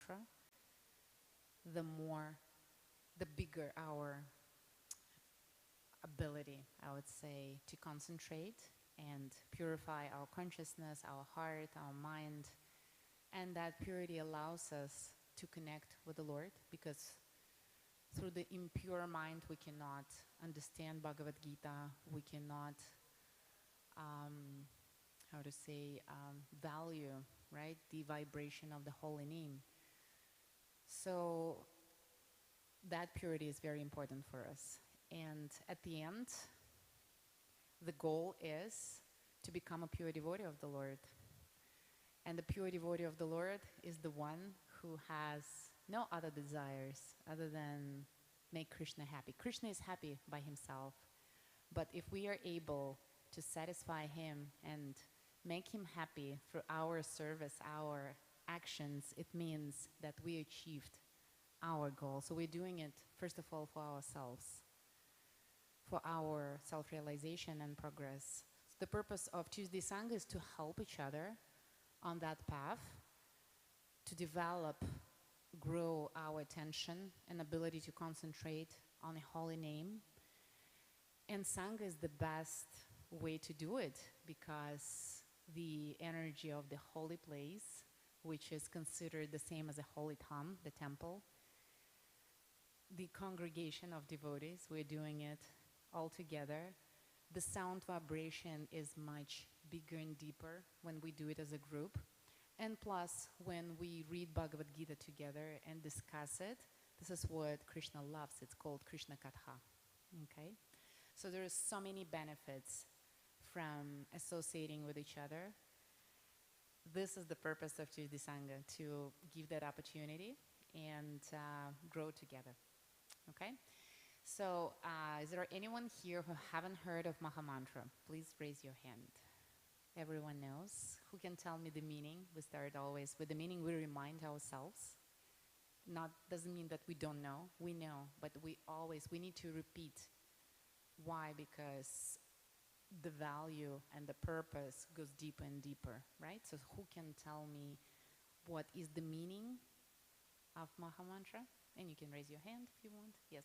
mantra, the bigger our ability, I would say, to concentrate and purify our consciousness, our heart, our mind. And that purity allows us to connect with the Lord, because through the impure mind we cannot understand Bhagavad Gita, we cannot, how to say, value, right, the vibration of the holy name. So that purity is very important for us. And at the end, the goal is to become a pure devotee of the Lord. And the pure devotee of the Lord is the one who has no other desires other than make Krishna happy. Krishna is happy by himself. But if we are able to satisfy him and make him happy through our service, our actions, it means that we achieved our goal. So we're doing it, first of all, for ourselves, for our self-realization and progress. The purpose of Tuesday Sangha is to help each other on that path, to develop, grow our attention and ability to concentrate on a holy name. And Sangha is the best way to do it, because the energy of the holy place, which is considered the same as a holy tham, the temple, the congregation of devotees, we're doing it all together. The sound vibration is much bigger and deeper when we do it as a group. And plus, when we read Bhagavad Gita together and discuss it, this is what Krishna loves. It's called Krishna Katha. Okay? So there are so many benefits from associating with each other. This is the purpose of Tuesday Sangha, to give that opportunity and grow together. Okay? So is there anyone here who haven't heard of Mahamantra? Please raise your hand. Everyone knows. Who can tell me the meaning? We start always with the meaning. We remind ourselves. Not doesn't mean that we don't know. We know, but we need to repeat. Why? Because the value and the purpose goes deeper and deeper, right? So who can tell me what is the meaning of Mahamantra? And you can raise your hand if you want. Yes.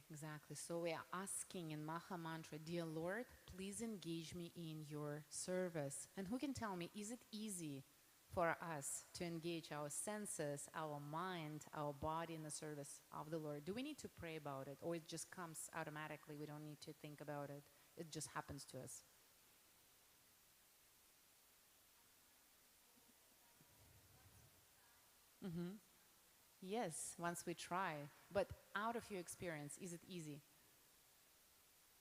Exactly. So we are asking in Maha Mantra, dear Lord, please engage me in your service. And who can tell me, is it easy for us to engage our senses, our mind, our body in the service of the Lord? Do we need to pray about it, or it just comes automatically? We don't need to think about it. It just happens to us. Mm-hmm. Yes, once we try. But out of your experience, is it easy?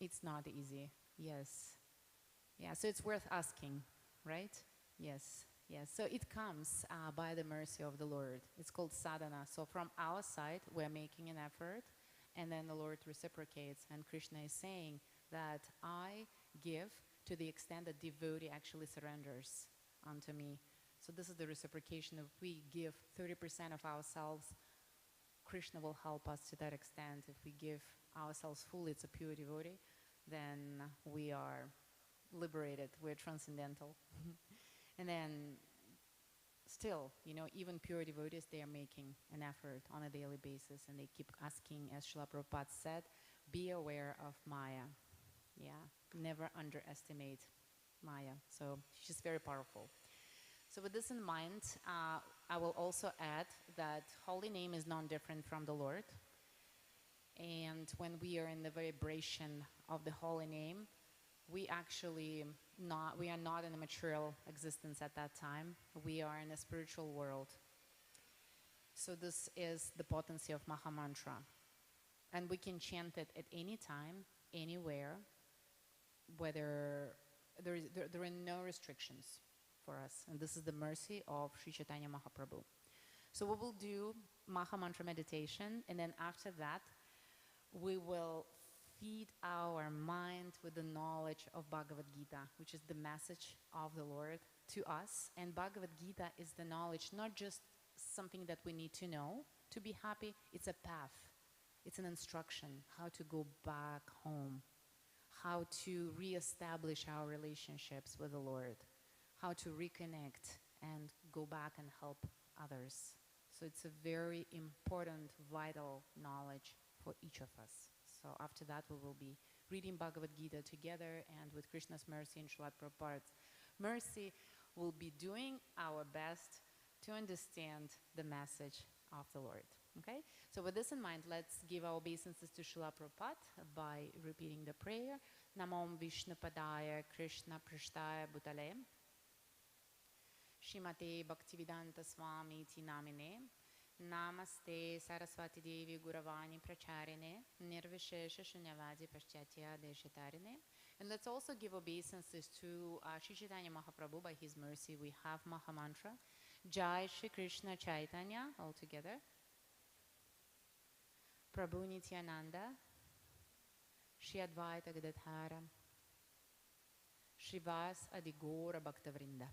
It's not easy. Yes. Yeah, so it's worth asking, right? Yes. Yes. So it comes by the mercy of the Lord. It's called sadhana. So from our side, we're making an effort, and then the Lord reciprocates. And Krishna is saying that I give to the extent that devotee actually surrenders unto me. So this is the reciprocation. If we give 30% of ourselves, Krishna will help us to that extent. If we give ourselves fully, it's a pure devotee, then we are liberated, we're transcendental. And then still, even pure devotees, they are making an effort on a daily basis, and they keep asking, as Srila Prabhupada said, be aware of Maya. Yeah, never underestimate Maya. So she's very powerful. So with this in mind, I will also add that holy name is non-different from the Lord. And when we are in the vibration of the holy name, we are not in a material existence at that time. We are in a spiritual world. So this is the potency of Mahamantra. And we can chant it at any time, anywhere, whether there are no restrictions for us. And this is the mercy of Sri Chaitanya Mahaprabhu. So we will do Mahamantra meditation, and then after that, we will feed our mind with the knowledge of Bhagavad Gita, which is the message of the Lord to us. And Bhagavad Gita is the knowledge, not just something that we need to know to be happy, it's a path. It's an instruction how to go back home, how to reestablish our relationships with the Lord, how to reconnect and go back and help others. So it's a very important, vital knowledge for each of us. So after that, we will be reading Bhagavad Gita together, and with Krishna's mercy and Srila Prabhupada's mercy, we'll be doing our best to understand the message of the Lord. Okay? So with this in mind, let's give our obeisances to Srila Prabhupada by repeating the prayer. Namom Vishnupadaya Krishna Prishtaya Bhutale Shrimate Bhaktivedanta Swami Ti Namine Namaste Saraswati Devi Guravani Pracharine Nirvishesha Shunyavadi Paschatya Deshitarine. And let's also give obeisances to Shri Chaitanya Mahaprabhu. By his mercy, we have Maha Mantra. Jai Shri Krishna Chaitanya, all together. Prabhu Nityananda, Shri Advaita Gadadhara, Shrivas Adigora Bhaktavrinda.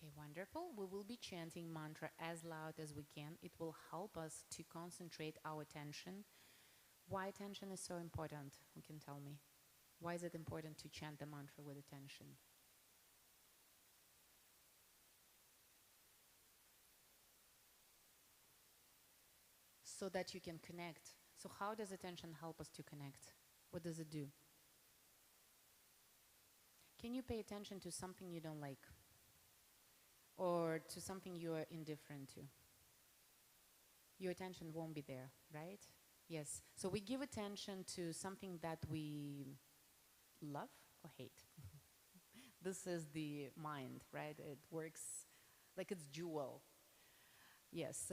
Okay, wonderful. We will be chanting mantra as loud as we can. It will help us to concentrate our attention. Why attention is so important? Who can tell me? Why is it important to chant the mantra with attention? So that you can connect. So how does attention help us to connect? What does it do? Can you pay attention to something you don't like? Or to something you are indifferent to? Your attention won't be there, right? Yes. So we give attention to something that we love or hate. This is the mind, right? It works like it's dual. Yes.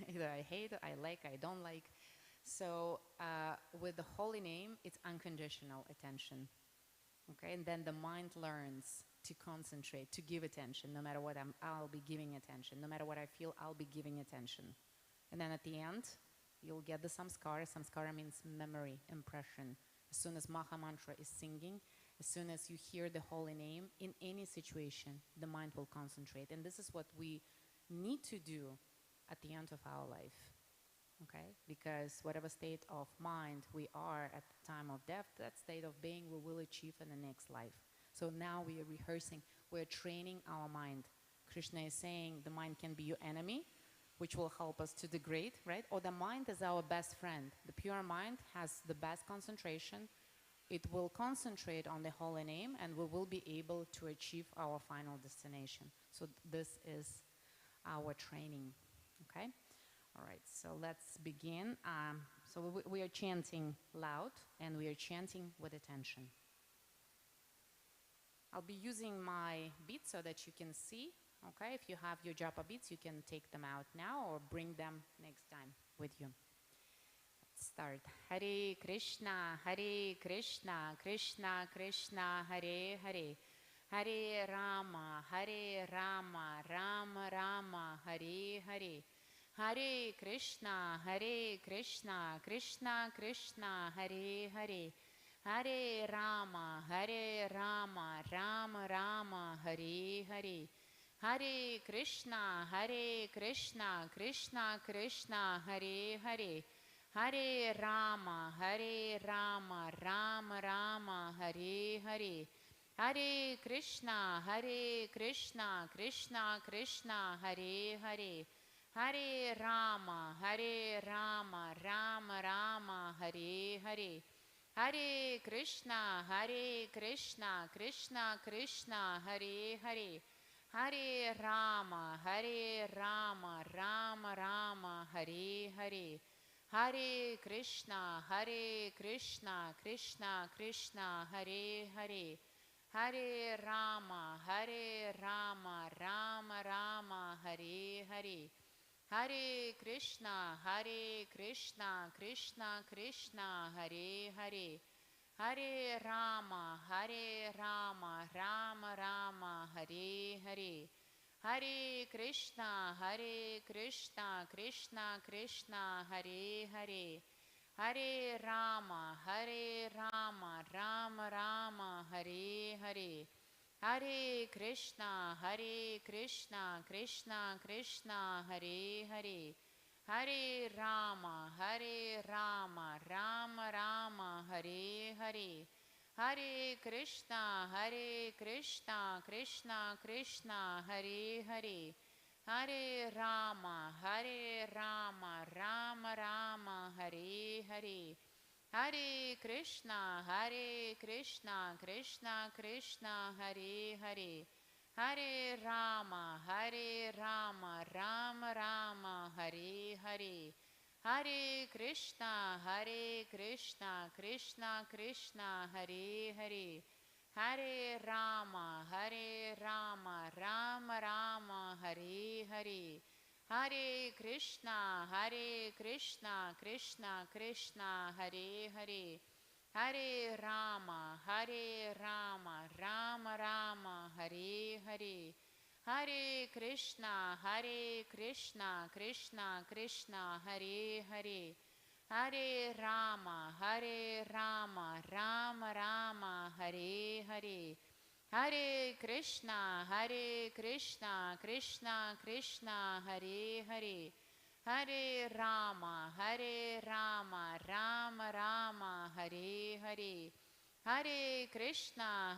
Either I hate, I like, I don't like. So with the holy name, it's unconditional attention. Okay, and then the mind learns to concentrate, to give attention. No matter what I'll be giving attention. No matter what I feel, I'll be giving attention. And then at the end, you'll get the samskara. Samskara means memory, impression. As soon as Maha Mantra is singing, as soon as you hear the holy name, in any situation, the mind will concentrate. And this is what we need to do at the end of our life. Okay? Because whatever state of mind we are at the time of death, that state of being we will achieve in the next life. So now we are rehearsing, we're training our mind. Krishna is saying the mind can be your enemy, which will help us to degrade, right? Or the mind is our best friend. The pure mind has the best concentration. It will concentrate on the holy name, and we will be able to achieve our final destination. So this is our training, okay? All right, so let's begin. So we are chanting loud, and we are chanting with attention. I'll be using my beats so that you can see. Okay, if you have your japa beats, you can take them out now or bring them next time with you. Let's start. Hare Krishna, Krishna Krishna, Hare Hare. Hare Rama, Rama Rama, Hare Hare. Hare Krishna, Krishna Krishna, Hare Hare. Hare Rama, Rama Rama, Hare Hare. Hare Krishna, Krishna Krishna, Hare Hare. Hare Rama, Rama Rama, Hare Hare. Hare Krishna, Krishna Krishna, Hare Hare. Hare Rama, Rama Rama, Hare Hare. Hare Krishna, Krishna Krishna, Hare Hare. Hare Rama, Rama Rama, Hare Hare. Hare Krishna, Krishna Krishna, Hare Hare. Hare Rama, Rama Rama, Hare Hare. Hare Krishna, Krishna Krishna, Hare Hare. Hare Rama, Rama Rama, Hare Hare. Hare Krishna, Krishna Krishna, Hare Hare. Hare Rama, Rama Rama, Hare Hare. Hare Krishna, Krishna Krishna, Hare Hare, Hare Rama, Rama Rama, Hare Hare, Hare Krishna, Krishna Krishna, Hare Hare, Hare Rama, Rama Rama, Hare Hare, Hare Krishna, Krishna Krishna, Hare Hare, Hare Rama, Rama Rama, Hare Hare, Hare Krishna, Krishna Krishna, Hare Hare, Hare Rama, Rama Rama, Hare Hare, Hare Krishna, Krishna Krishna, Hare Hare, Hare Rama, Rama Rama, Hare Hare, Hare Krishna, Krishna Krishna, Hare Hare, Hare Rama, Rama Rama, Hare Hare, Hare Krishna, Krishna Krishna, Hare Hare, Hare Rama, Rama Rama, Hare Hare, Hare Krishna,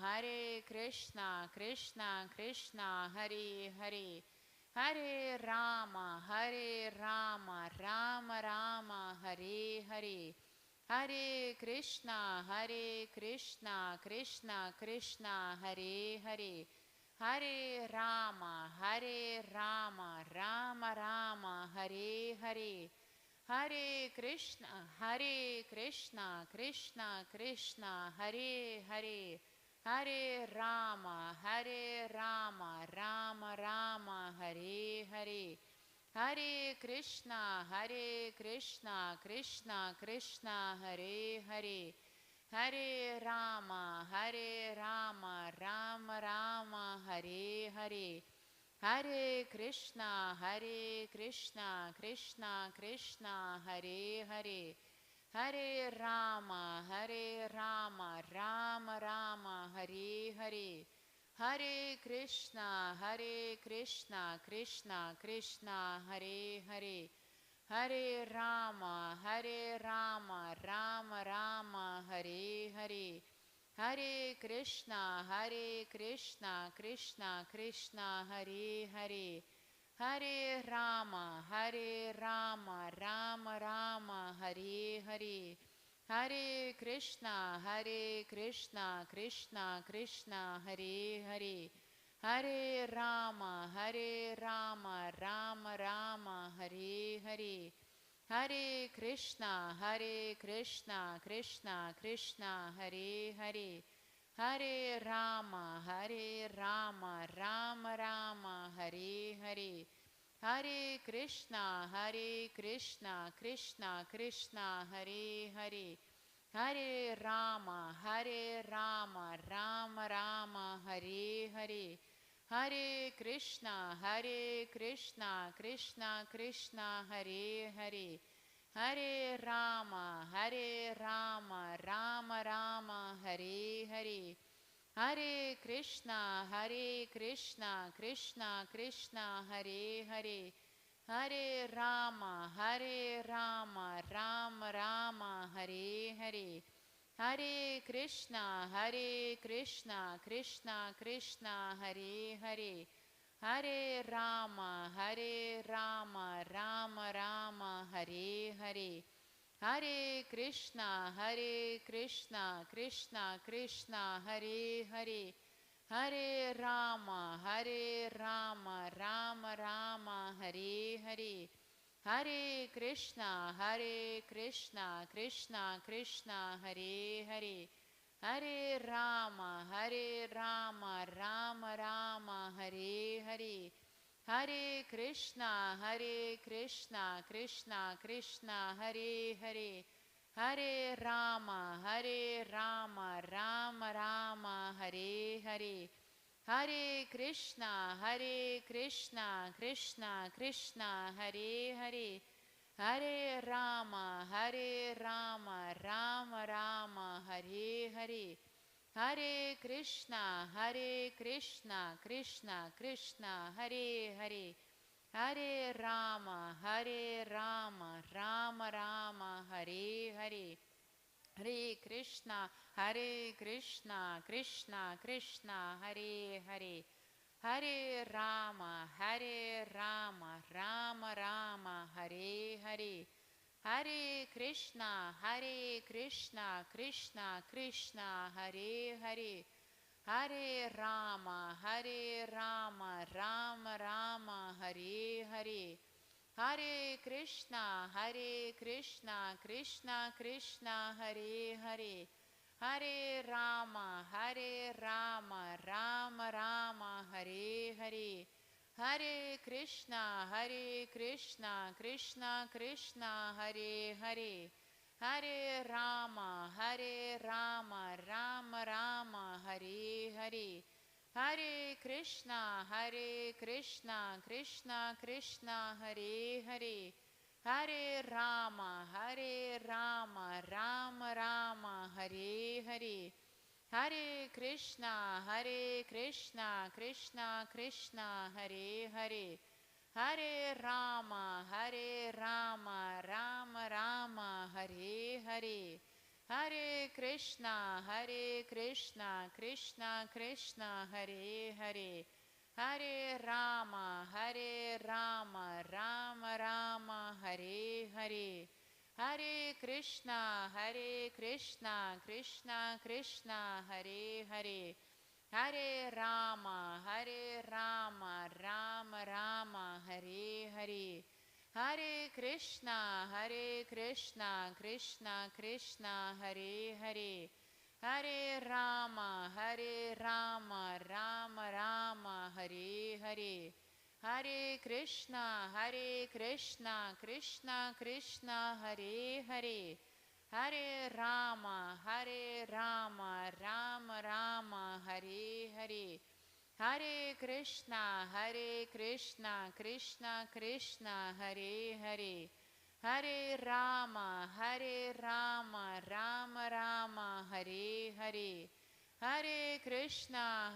Krishna Krishna, Hare Hare, Hare Rama, Rama Rama, Hare Hare, Hare Krishna, Krishna Krishna, Hare Hare, Hare Rama, Rama Rama, Hare Hare, Hare Krishna, Krishna Krishna, Hare Hare, Hare Rama, Rama Rama, Hare Hare, Hare Krishna, Krishna Krishna, Hare Hare, Hare Rama, Rama Rama, Hare Hare, Hare Krishna, Krishna Krishna, Hare Hare, Hare Rama, Rama Rama, Hare Hare, Hare Krishna, Krishna Krishna, Hare Hare, Hare Rama, Rama Rama, Hare Hare, Hare Krishna, Krishna Krishna, Hare Hare, Hare Rama, Rama Rama, Hare Hare, Hare Krishna, Krishna Krishna, Hare Hare, Hare Rama, Rama Rama, Hare Hare, Hare Krishna, Krishna Krishna, Hare Hare, Hare Rama, Rama Rama, Hare Hare, Hare Krishna, Krishna Krishna, Hare Hare, Hare Rama, Rama Rama, Hare Hare, Hare Krishna, Krishna Krishna, Hare Hare, Hare Rama, Rama Rama, Hare Hare, Hare Krishna, Krishna Krishna, Hare Hare, Hare Rama, Rama Rama, Hare Hare, Hare Krishna, Krishna Krishna, Hare Hare, Hare Rama, Rama Rama, Hare Hare, Hare Krishna, Krishna Krishna, Hare Hare, Hare Rama, Rama Rama, Hare Hare, Hare Krishna, Krishna Krishna, Hare Hare, Hare Rama, Rama Rama, Hare Hare, Hare Krishna, Krishna Krishna, Hare Hare, Hare Rama, Rama Rama, Hare Hare, Hare Krishna, Krishna Krishna, Hare Hare, Hare Rama, Rama Rama, Hare Hare, Hare Krishna, Krishna Krishna, Hare Hare, Hare Rama, Rama Rama, Hare Hare, Hare Krishna, Krishna Krishna, Hare Hare, Hare Rama, Rama Rama, Hare Hare, Hare Krishna, Krishna Krishna, Hare Hare, Hare Rama, Rama Rama, Hare Hare, Hare Krishna, Krishna Krishna, Hare Hare, Hare Rama, Rama Rama, Hare Hare, Hare Krishna, Krishna Krishna, Hare Hare, Hare Rama, Rama Rama, Hare Hare, Hare Krishna, Krishna Krishna, Hare Hare, Hare Rama, Rama Rama, Hare Hare, Hare Krishna, Krishna Krishna, Hare Hare, Hare Rama, Rama Rama, Hare Hare, Hare Krishna, Krishna Krishna, Hare Hare, Hare Rama, Rama Rama, Hare Hare, Hare Krishna, Krishna Krishna, Hare Hare, Hare Rama, Rama Rama, Hare Hare, Hare Krishna, Krishna Krishna, Hare Hare, Hare Rama, Rama Rama, Hare Hare, Hare Krishna, Krishna Krishna, Hare Hare, Hare Rama, Rama Rama, Hare Hare, Hare Krishna, Krishna Krishna, Hare Hare, Hare Rama, Rama Rama, Hare Hare, Hare Krishna,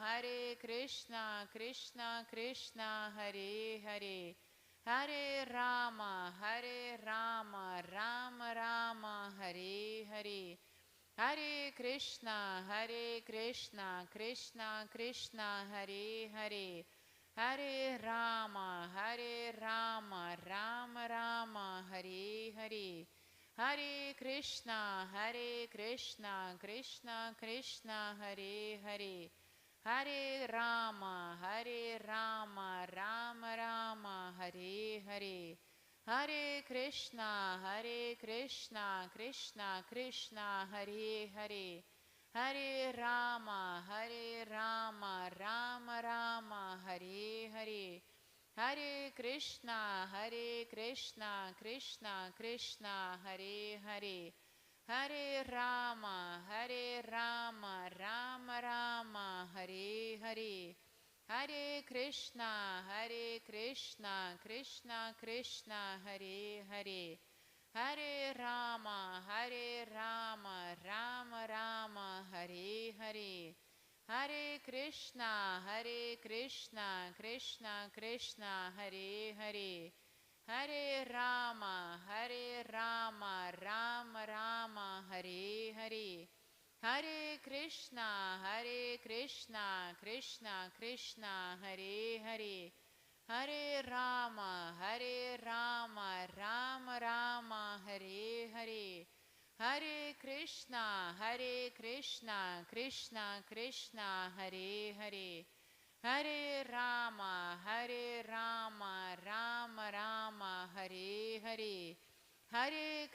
Krishna Krishna, Hare Hare, Hare Rama, Rama Rama, Hare Hare, Hare Krishna, Krishna Krishna, Hare Hare, Hare Rama, Rama Rama, Hare Hare, Hare Krishna, Krishna Krishna, Hare Hare, Hare Rama, Rama Rama, Hare Hare, Hare Krishna, Krishna Krishna, Hare Hare, Hare Rama, Rama Rama, Hare Hare, Hare Krishna, Krishna Krishna, Hare Hare, Hare Rama, Rama Rama, Hare Hare, Hare Krishna, Krishna Krishna, Hare Hare, Hare Rama, Rama Rama, Hare Hare, Hare Krishna, Krishna Krishna, Hare Hare, Hare Rama, Rama Rama, Hare Hare, Hare Krishna, Krishna Krishna, Hare Hare, Hare Rama, Rama Rama, Hare Hare, Hare Krishna, Krishna Krishna, Hare Hare, Hare Rama, Rama Rama, Hare Hare, Hare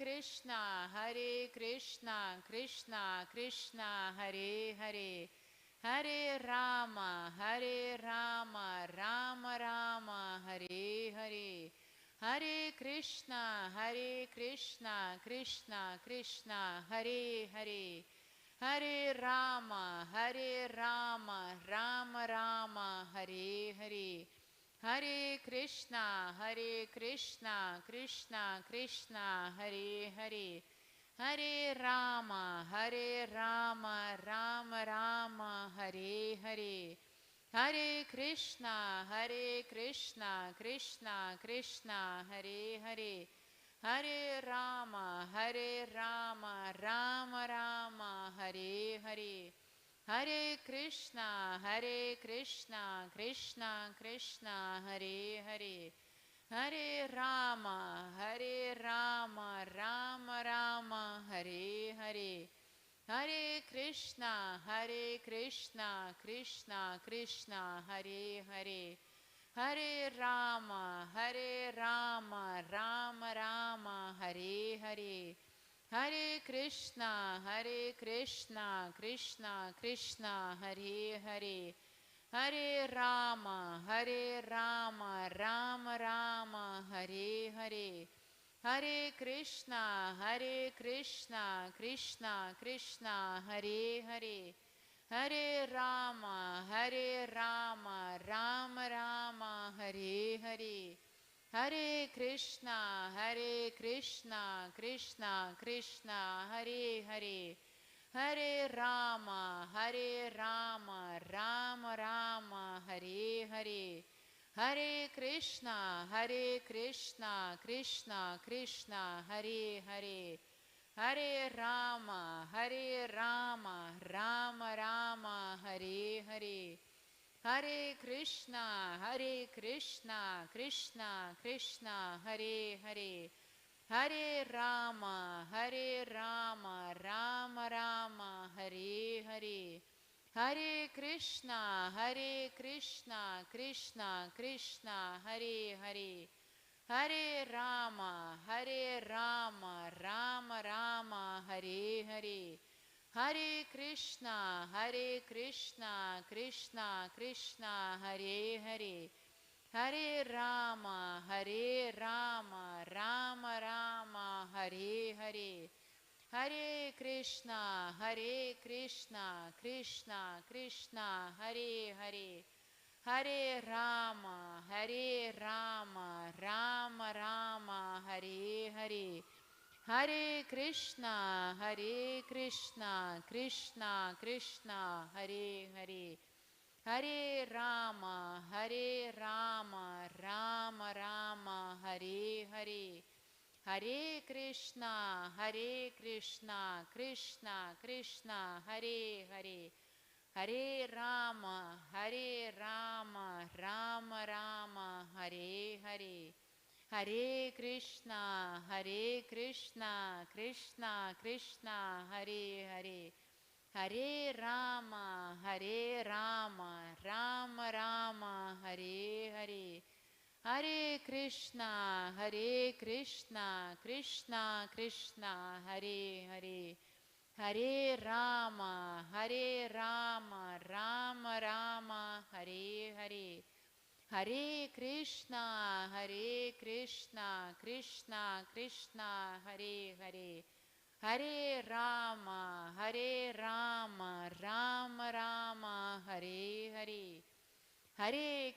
Krishna, Krishna Krishna, Hare Hare, Hare Rama, Rama Rama, Hare Hare, Hare Krishna, Krishna Krishna, Hare Hare, Hare Rama, Rama Rama, Hare Hare, Hare Krishna, Krishna Krishna, Hare Hare, Hare Rama, Hare Rama, Rama Rama, Hare Hare. Hare Krishna, Krishna Krishna, Hare Hare. Hare Rama, Rama Rama, Hare Hare. Hare Krishna, Krishna Krishna, Hare Hare. Hare Rama, Rama Rama, Hare Hare. Hare Krishna, Krishna Krishna, Hare Hare. Hare Rama, Rama Rama, Hare Hare. Hare Krishna, Krishna Krishna, Hare Hare. Hare Rama, Rama Rama, Hare Hare. Hare Krishna, Krishna Krishna, Hare Hare. Hare Rama, Rama Rama, Hare Hare. Hare Krishna, Krishna Krishna, Hare Hare. Hare Rama, Rama Rama, Hare Hare. Hare Krishna, Krishna Krishna, Hare Hare. Hare Rama, Rama Rama, Hare Hare. Hare Krishna, Krishna Krishna, Hare Hare. Hare Rama, Rama Rama, Hare Hare. Hare Krishna, Krishna Krishna, Hare Hare. Hare Rama, Rama Rama, Hare Hare. Hare Krishna, Krishna Krishna, Hare Hare. Hare Rama, Rama Rama, Hare Hare. Hare Krishna, Krishna Krishna, Hare Hare. Hare Rama, Rama Rama, Hare Hare. Hare Krishna, Krishna Krishna, Hare Hare. Hare Rama, Rama Rama, Hare Hare. Hare Krishna, Krishna Krishna, Hare Hare. Hare Rama, Rama Rama, Hare Hare. Hare Krishna, Krishna Krishna, Hare Hare. Hare Rama, Rama Rama, Hare Hare. Hare Krishna, Krishna Krishna, Hare Hare. Hare Rama, Rama Rama, Hare Hare. Hare Krishna, Krishna Krishna, Hare Hare. Hare Rama, Rama Rama, Hare Hare. Hare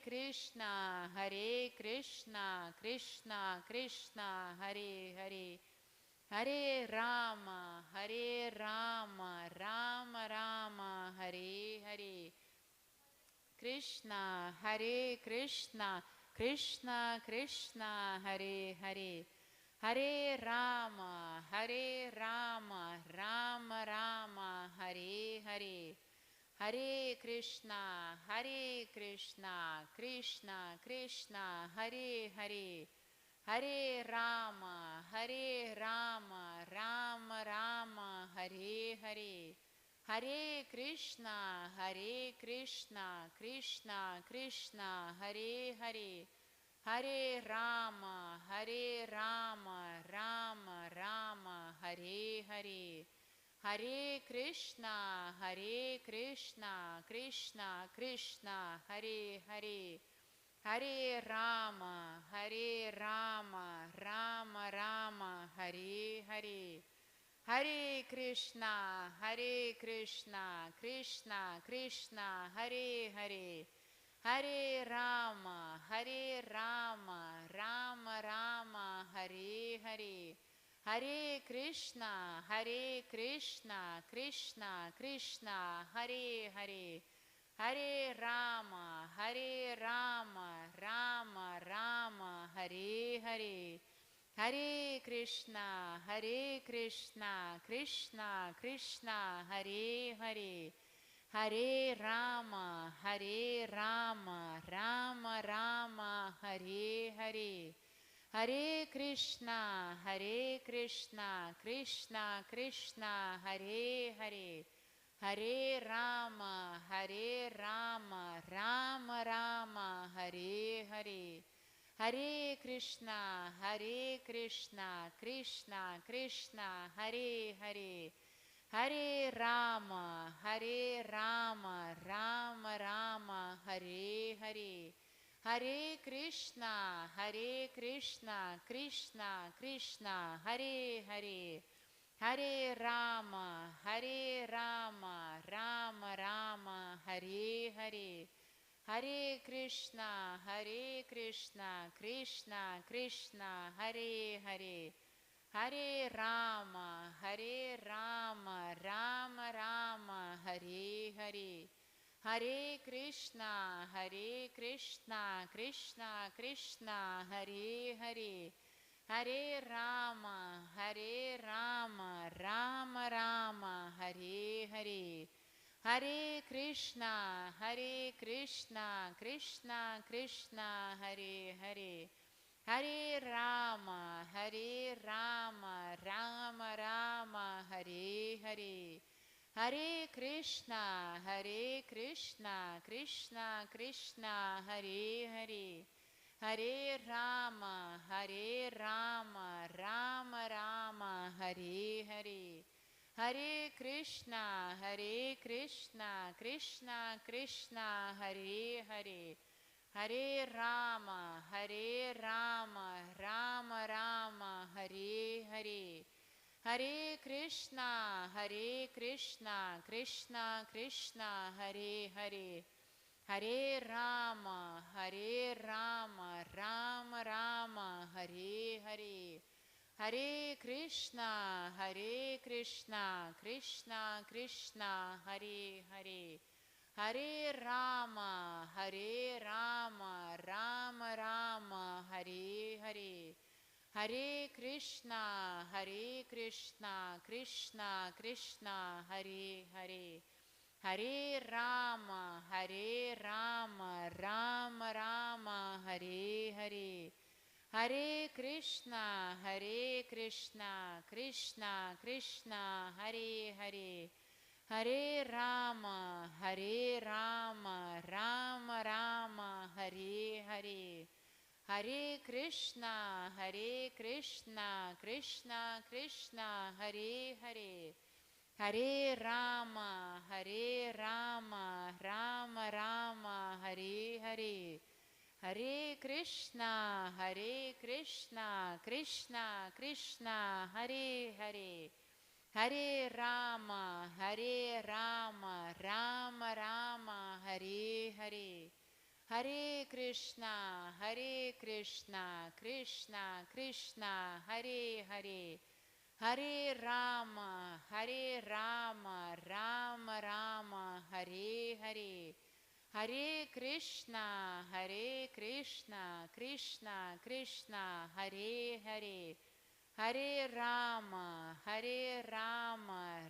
Krishna, Krishna Krishna, Hare Hare. Hare Rama, Rama Rama, Hare Hare. Krishna, Krishna Krishna, Hare Hare. Hare Rama, Rama Rama, Hare Hare. Hare Krishna, Krishna Krishna, Hare Hare. Hare Rama, Rama Rama, Hare Hare. Hare Krishna, Krishna Krishna, Hare Hare. Hare Rama, Rama Rama, Hare Hare. Hare Krishna, Krishna Krishna, Hare Hare. Hare Rama, Rama Rama, Hare Hare. Hare Krishna, Krishna Krishna, Hare Hare. Hare Rama, Rama Rama, Hare Hare. Hare Krishna, Hare Krishna, Krishna Krishna, Hare Hare, Hare Rama, Hare Rama, Rama Rama, Hare Hare, Hare Krishna, Hare Krishna, Krishna Krishna, Hare Hare, Hare Rama, Hare Rama, Rama Rama, Hare Hare, Hare Krishna, Krishna Krishna, Hare Hare, Hare Rama, Rama Rama, Hare Hare, Hare Krishna, Krishna Krishna, Hare Hare, Hare Rama, Rama Rama, Hare Hare, Hare Krishna, Krishna Krishna, Hare Hare, Hare Rama, Rama Rama, Hare Hare, Hare Krishna, Krishna Krishna, Hare Hare, Hare Rama, Rama Rama, Hare Hare, Hare Krishna, Krishna Krishna, Hare Hare, Hare Rama, Rama Rama, Hare Hare, Hare Krishna, Krishna Krishna, Hare Hare, Hare Rama, Rama Rama, Hare Hare, Hare Krishna, Krishna Krishna, Hare Hare, Hare Rama, Rama Rama, Hare Hare, Hare Krishna, Krishna Krishna, Hare Hare, Hare Rama, Rama Rama, Hare Hare, Hare Krishna, Krishna Krishna, Hare Hare, Hare Rama, Rama Rama, Hare Hare, Hare Krishna, Krishna Krishna, Hare Hare, Hare Rama, Rama Rama, Hare Hare, Hare Krishna, Krishna Krishna, Hare Hare, Hare Rama, Rama Rama, Hare Hare, Hare Krishna, Krishna Krishna, Hare Hare, Hare Rama, Rama Rama, Hare Hare, Hare Krishna, Krishna Krishna, Hare Hare, Hare Rama, Rama Rama, Hare Hare, Hare Krishna, Krishna Krishna, Hare Hare, Hare Rama, Rama Rama, Hare Hare, Hare Krishna, Krishna Krishna, Hare Hare, Hare Rama, Rama Rama, Hare Hare, Hare Krishna, Krishna Krishna, Hare Hare, Hare Rama,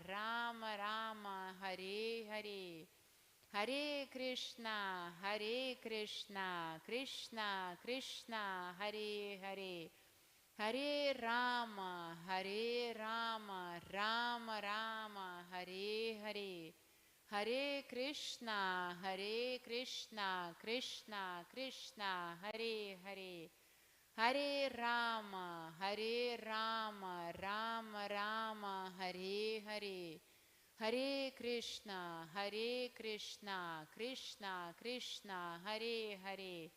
Rama Rama, Hare Hare, Hare Krishna, Krishna Krishna, Hare Hare, Hare Rama, Rama Rama, Hare Hare, Hare Krishna, Krishna Krishna, Hare Hare, Hare Rama, Rama Rama, Hare Hare, Hare Krishna, Krishna Krishna, Hare Hare,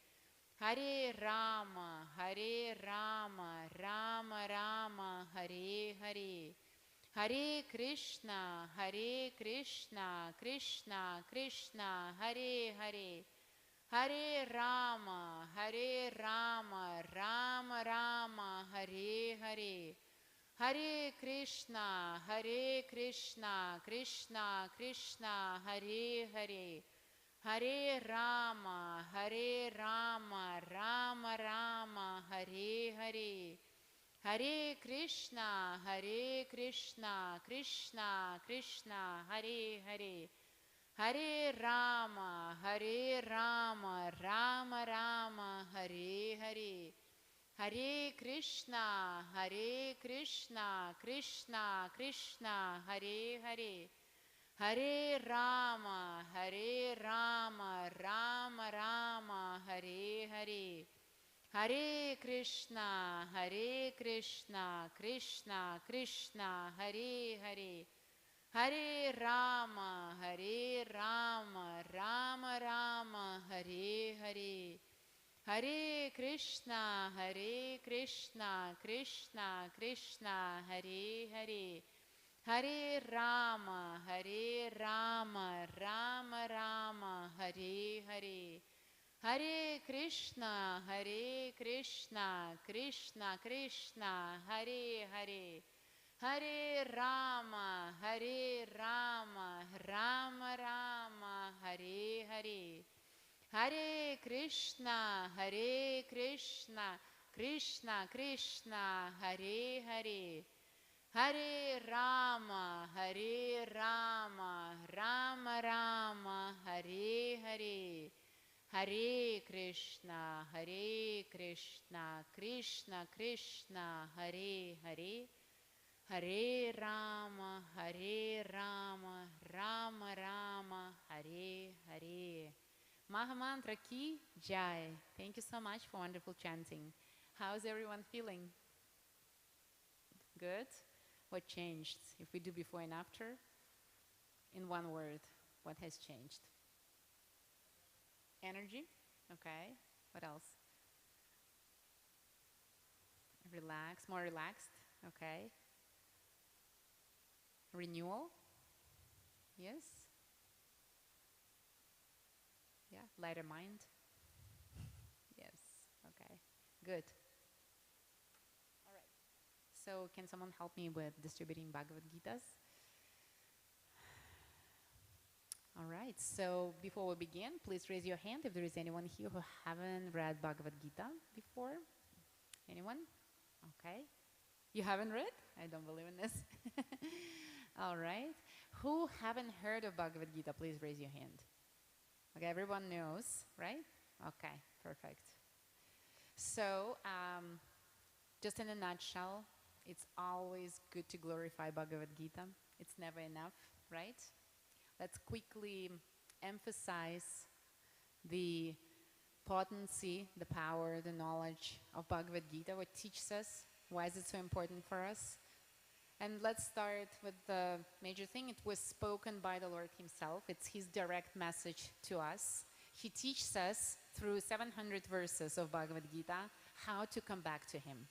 Hare Rama, Rama Rama, Hare Hare, Hare Krishna, Krishna Krishna, Hare Hare, Hare Rama, Rama Rama, Hare Hare, Hare Krishna, Hare Krishna, Krishna Krishna, Hare Hare, Hare Rama, Hare Rama, Rama Rama, Hare Hare, Hare Krishna, Krishna Krishna, Hare Hare, Hare Rama, Rama Rama, Hare Hare, Hare Krishna, Krishna Krishna, Hare Hare, Hare Rama, Rama Rama, Hare Hare, Hare Krishna, Krishna Krishna, Hare Hare, Hare Rama, Rama Rama, Hare Hare, Hare Krishna, Krishna Krishna, Hare Hare, Hare Rama, Rama Rama, Hare Hare, Hare Krishna, Krishna Krishna, Hare Hare, Hare Rama, Rama Rama, Hare Hare, Hare Krishna, Krishna Krishna, Hare Hare, Hare Rama, Rama Rama, Hare Hare, Hare Krishna, Krishna Krishna, Hare Hare, Hare Rama, Rama Rama, Hare Hare. Mahamantra ki jai. Thank you so much for wonderful chanting. How's everyone feeling? Good? What changed? If we do before and after, in one word, what has changed? Energy? Okay. What else? Relax, more relaxed. Okay. Renewal? Yes? Yeah, lighter mind? Yes, okay, good. All right, so can someone help me with distributing Bhagavad Gitas? All right, so before we begin, please raise your hand if there is anyone here who haven't read Bhagavad Gita before. Anyone? Okay. You haven't read? I don't believe in this. All right. Who haven't heard of Bhagavad Gita? Please raise your hand. Okay, everyone knows, right? Okay, perfect. So, just in a nutshell, it's always good to glorify Bhagavad Gita. It's never enough, right? Let's quickly emphasize the potency, the power, the knowledge of Bhagavad Gita, what teaches us, why is it so important for us. And let's start with the major thing. It was spoken by the Lord himself. It's his direct message to us. He teaches us through 700 verses of Bhagavad Gita how to come back to him.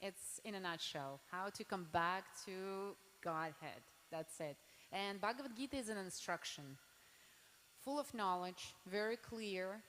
It's in a nutshell, how to come back to Godhead. That's it. And Bhagavad Gita is an instruction, full of knowledge, very clear.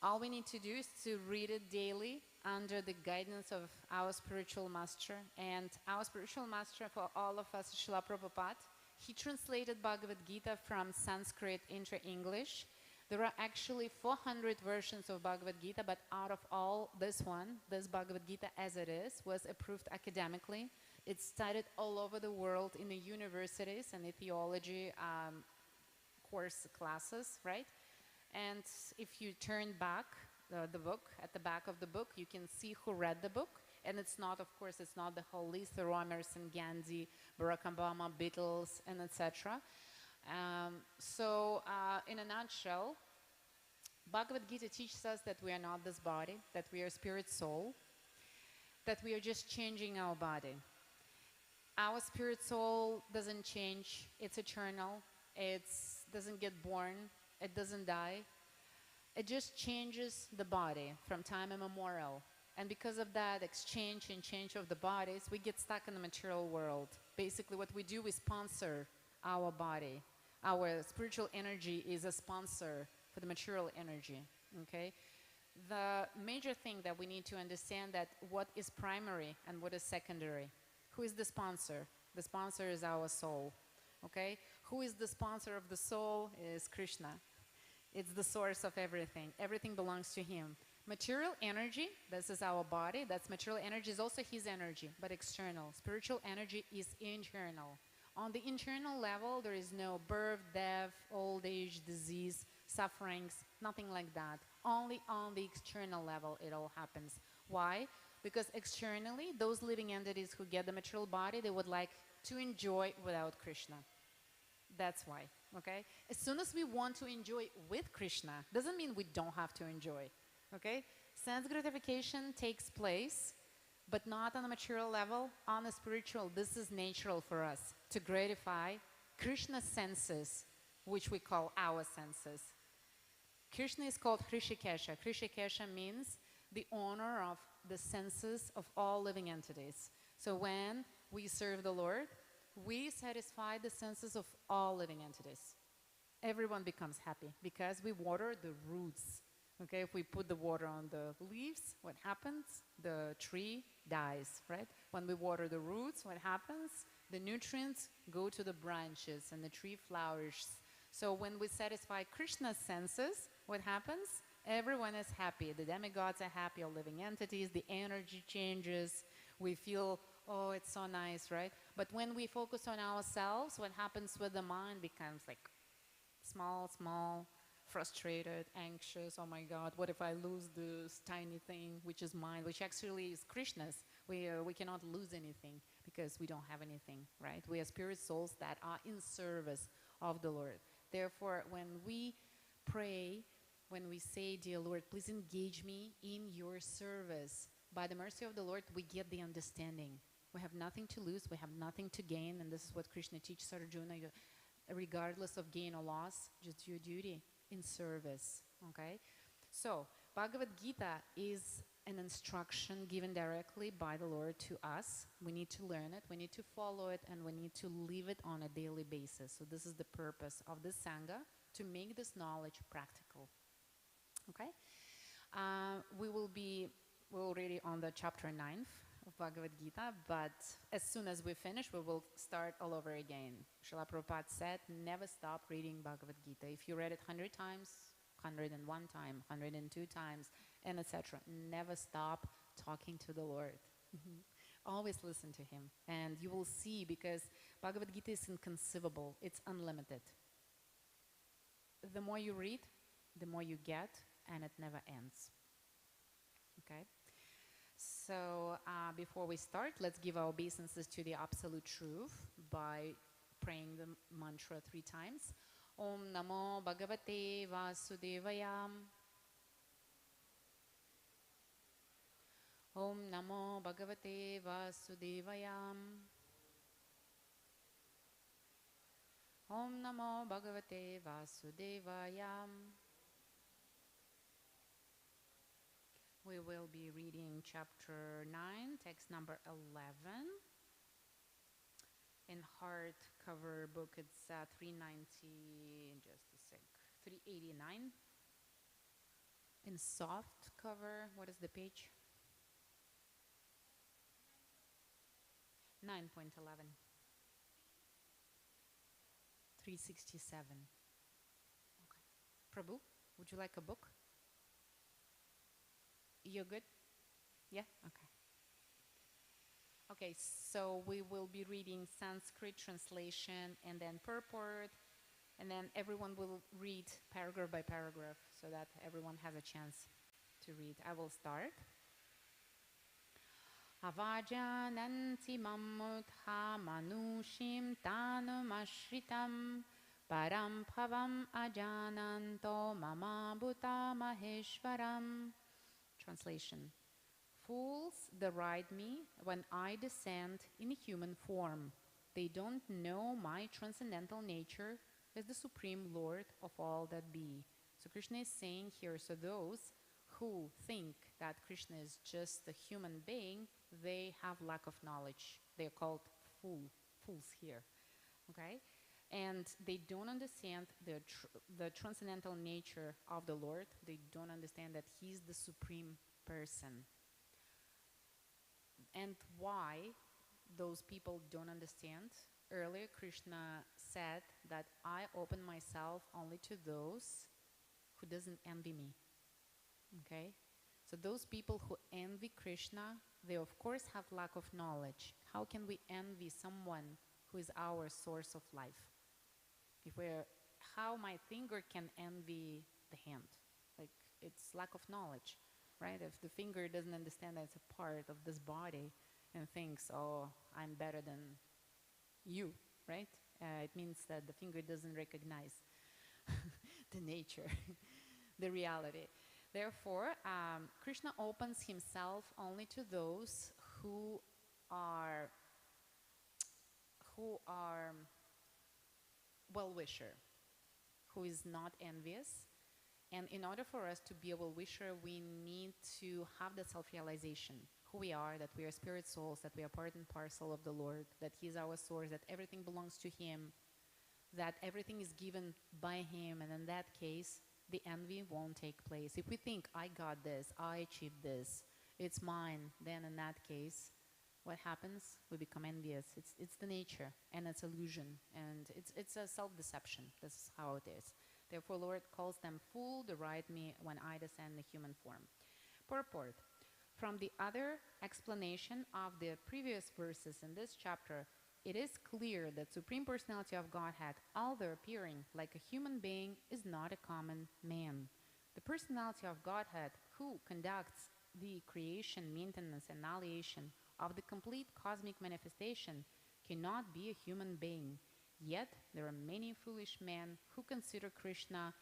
All we need to do is to read it daily under the guidance of our spiritual master. And our spiritual master for all of us, Srila Prabhupada, he translated Bhagavad Gita from Sanskrit into English. There are actually 400 versions of Bhagavad Gita, but out of all, this Bhagavad Gita as it is, was approved academically. It's studied all over the world in the universities and the theology course classes, right? And if you turn back the book, at the back of the book, you can see who read the book. And it's not, of course, it's not the whole list, the Emerson, Gandhi, Barack Obama, Beatles, and etc. In a nutshell, Bhagavad Gita teaches us that we are not this body, that we are spirit soul, that we are just changing our body. Our spirit soul doesn't change, it's eternal, it doesn't get born, it doesn't die. It just changes the body from time immemorial. And because of that exchange and change of the bodies, we get stuck in the material world. Basically, what we do is sponsor our body. Our spiritual energy is a sponsor for the material energy, okay? The major thing that we need to understand that what is primary and what is secondary. Who is the sponsor? The sponsor is our soul. Okay? Who is the sponsor of the soul? Is Krishna. It's the source of everything. Everything belongs to him. Material energy, this is our body. That's material energy, is also his energy, but external. Spiritual energy is internal. On the internal level, there is no birth, death, old age, disease, sufferings, nothing like that. Only on the external level it all happens. Why? Because externally, those living entities who get the material body, they would like to enjoy without Krishna. That's why, okay? As soon as we want to enjoy with Krishna, doesn't mean we don't have to enjoy, okay? Sense gratification takes place, but not on a material level, on a spiritual. This is natural for us to gratify Krishna's senses, which we call our senses. Krishna is called Hrishikesha. Hrishikesha means the owner of the senses of all living entities. So when we serve the Lord, we satisfy the senses of all living entities. Everyone becomes happy because we water the roots. Okay, if we put the water on the leaves, what happens? The tree dies, right? When we water the roots, what happens? The nutrients go to the branches and the tree flourishes. So when we satisfy Krishna's senses, what happens? Everyone is happy. The demigods are happy, all living entities, the energy changes. We feel, oh, it's so nice, right? But when we focus on ourselves, what happens with the mind becomes like small, frustrated, anxious. Oh my God, what if I lose this tiny thing, which is mine, which actually is Krishna's? We cannot lose anything because we don't have anything, right? We are spirit souls that are in service of the Lord. Therefore, when we pray, when we say, dear Lord, please engage me in your service, by the mercy of the Lord, we get the understanding. We have nothing to lose, we have nothing to gain, and this is what Krishna teaches Arjuna. Regardless of gain or loss, just do your duty in service, okay? So, Bhagavad Gita is an instruction given directly by the Lord to us. We need to learn it, we need to follow it, and we need to live it on a daily basis. So this is the purpose of this Sangha, to make this knowledge practical, okay? We're already on the chapter 9 of Bhagavad Gita, but as soon as we finish, we will start all over again. Srila Prabhupada said, never stop reading Bhagavad Gita. If you read it 100 times, 101 times, 102 times, and etc., never stop talking to the Lord. Always listen to him, and you will see, because Bhagavad Gita is inconceivable, it's unlimited. The more you read, the more you get, and it never ends. Okay? So before we start, let's give our obeisances to the absolute truth by praying the mantra 3 times. Om Namo Bhagavate Vasudevaya. Om Namo Bhagavate Vasudevaya. Om Namo Bhagavate Vasudevaya. We will be reading chapter 9, text number 11. In hardcover book, it's 390, just a sec, 389. In soft cover, what is the page? 9.11. 367. Okay. Prabhu, would you like a book? You're good? Yeah? Okay. Okay, so we will be reading Sanskrit translation and then purport, and then everyone will read paragraph by paragraph so that everyone has a chance to read. I will start. Avajananti mamutha manushim tanumashritam param bhavam ajananto mama bhuta maheshwaram. Translation. Fools deride me when I descend in a human form. They don't know my transcendental nature as the Supreme Lord of all that be. So Krishna is saying here, so those who think that Krishna is just a human being, they have lack of knowledge. They are called fools here, okay? And they don't understand the transcendental nature of the Lord. They don't understand that He's the supreme person. And why? those people don't understand. Earlier, Krishna said that I open myself only to those who doesn't envy me. Okay? So those people who envy Krishna, they of course have lack of knowledge. How can we envy someone who is our source of life? If we're, how my finger can envy the hand? Like, it's lack of knowledge, right? If the finger doesn't understand that it's a part of this body and thinks, oh, I'm better than you, right? It means that the finger doesn't recognize the nature, the reality. Therefore, Krishna opens himself only to those who are well-wisher, who is not envious. And in order for us to be a well-wisher, we need to have the self-realization, who we are, that we are spirit souls, that we are part and parcel of the Lord, that He is our source, that everything belongs to Him, that everything is given by Him, and in that case, the envy won't take place. If we think, I got this, I achieved this, it's mine, then in that case, what happens? We become envious. It's the nature, and it's illusion, and it's a self-deception. This is how it is. Therefore, Lord calls them fool, deride me when I descend in human form. Purport. From the other explanation of the previous verses in this chapter, it is clear that Supreme Personality of Godhead, although appearing like a human being, is not a common man. The Personality of Godhead, who conducts the creation, maintenance, and annihilation of the complete cosmic manifestation, cannot be a human being. Yet, there are many foolish men who consider Krishna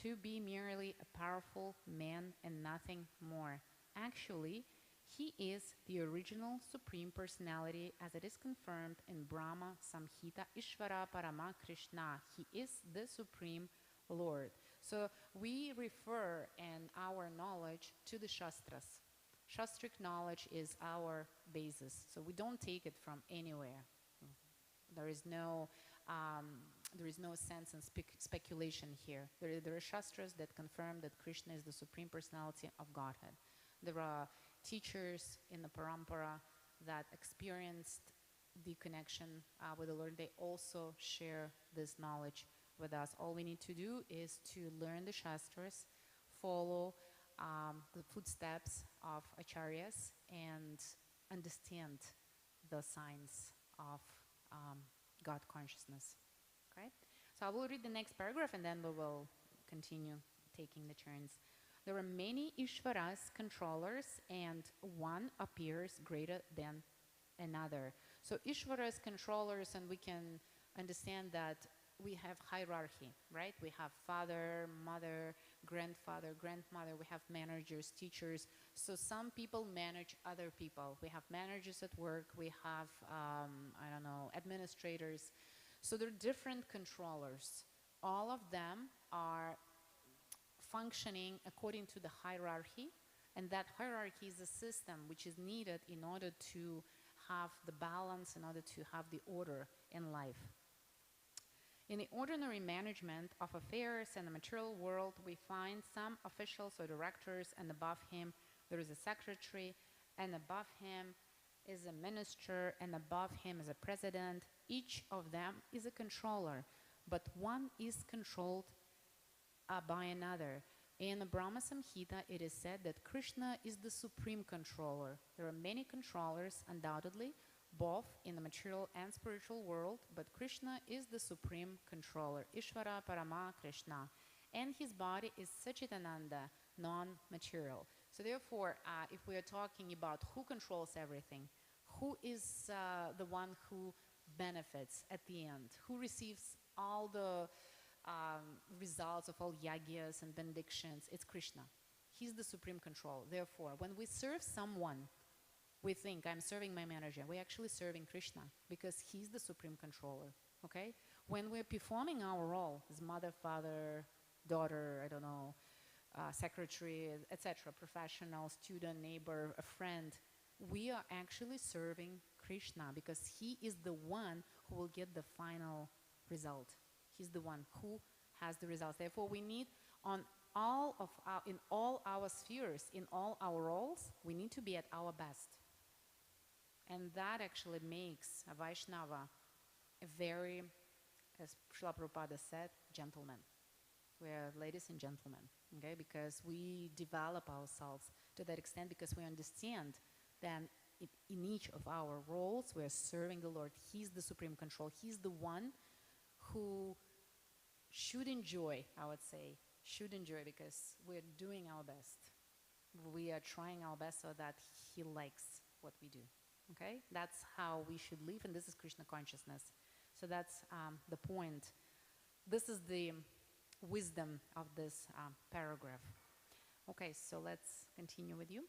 to be merely a powerful man and nothing more. Actually, he is the original Supreme Personality, as it is confirmed in Brahma Samhita Ishvara Parama Krishna. He is the Supreme Lord. So we refer in our knowledge to the Shastras. Shastric knowledge is our basis, so we don't take it from anywhere. There is no sense in speculation here. There are Shastras that confirm that Krishna is the Supreme Personality of Godhead. There are teachers in the Parampara that experienced the connection with the Lord. They also share this knowledge with us. All we need to do is to learn the Shastras, follow the footsteps of Acharyas, and understand the signs of God consciousness. Okay? So I will read the next paragraph and then we will continue taking the turns. There are many Ishvaras, controllers, and one appears greater than another. So Ishvaras, controllers, and we can understand that we have hierarchy, right? We have father, mother, grandfather, grandmother, we have managers, teachers. So some people manage other people. We have managers at work, we have, administrators. So there are different controllers. All of them are functioning according to the hierarchy, and that hierarchy is a system which is needed in order to have the balance, in order to have the order in life. In the ordinary management of affairs in the material world, we find some officials or directors, and above him there is a secretary, and above him is a minister, and above him is a president. Each of them is a controller, but one is controlled by another. In the Brahma Samhita, it is said that Krishna is the supreme controller. There are many controllers, undoubtedly, both in the material and spiritual world, but Krishna is the supreme controller, Ishvara Parama Krishna, and his body is Sachitananda, non-material. So therefore, if we are talking about who controls everything, who is the one who benefits at the end, who receives all the results of all yagyas and benedictions, it's Krishna. He's the supreme controller. Therefore, when we serve someone, we think, I'm serving my manager. We're actually serving Krishna because he's the supreme controller, okay? When we're performing our role as mother, father, daughter, secretary, etc., professional, student, neighbor, a friend, we are actually serving Krishna because he is the one who will get the final result. He's the one who has the results. Therefore, we need in all our spheres, in all our roles, we need to be at our best. And that actually makes a Vaishnava a very, as Srila Prabhupada said, gentleman. We are ladies and gentlemen, okay? Because we develop ourselves to that extent because we understand that in each of our roles, we are serving the Lord. He's the supreme control. He's the one who should enjoy, I would say, should enjoy because we're doing our best. We are trying our best so that He likes what we do, okay? That's how we should live, and this is Krishna consciousness. So that's the point. This is the wisdom of this paragraph. Okay, so let's continue with you.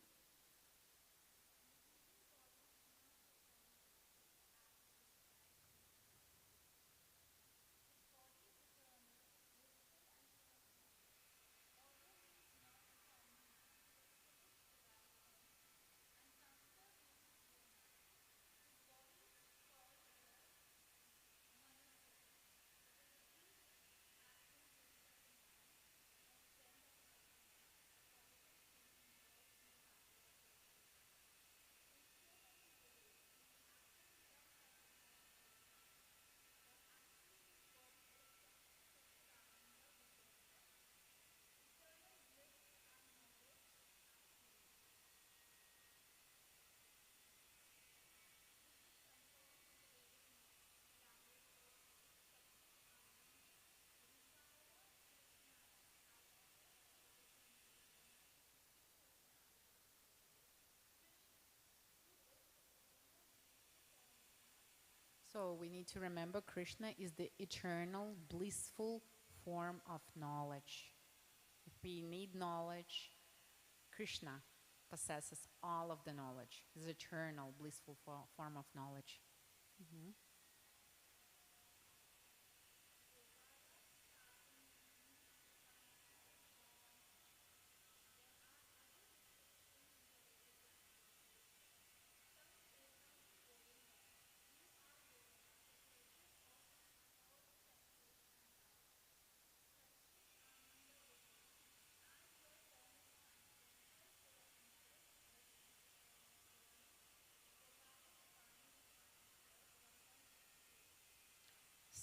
So we need to remember Krishna is the eternal, blissful form of knowledge. If we need knowledge, Krishna possesses all of the knowledge. It's eternal, blissful form of knowledge. Mm-hmm.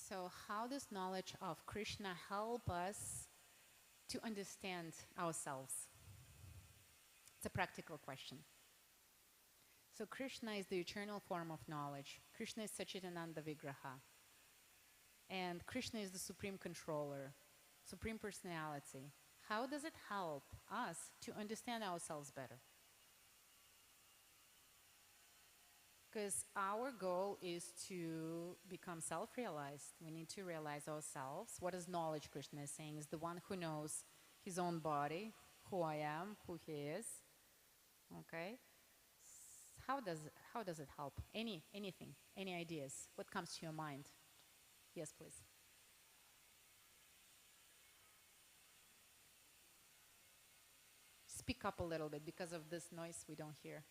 So how does knowledge of Krishna help us to understand ourselves? It's a practical question. So Krishna is the eternal form of knowledge. Krishna is Sachidananda Vigraha. And Krishna is the supreme controller, supreme personality. How does it help us to understand ourselves better? Because our goal is to become self-realized. We need to realize ourselves. What is knowledge, Krishna is saying, is the one who knows his own body, who I am, who he is. Okay? How does it help? Anything, any ideas? What comes to your mind? Yes, please. Speak up a little bit. Because of this noise, we don't hear.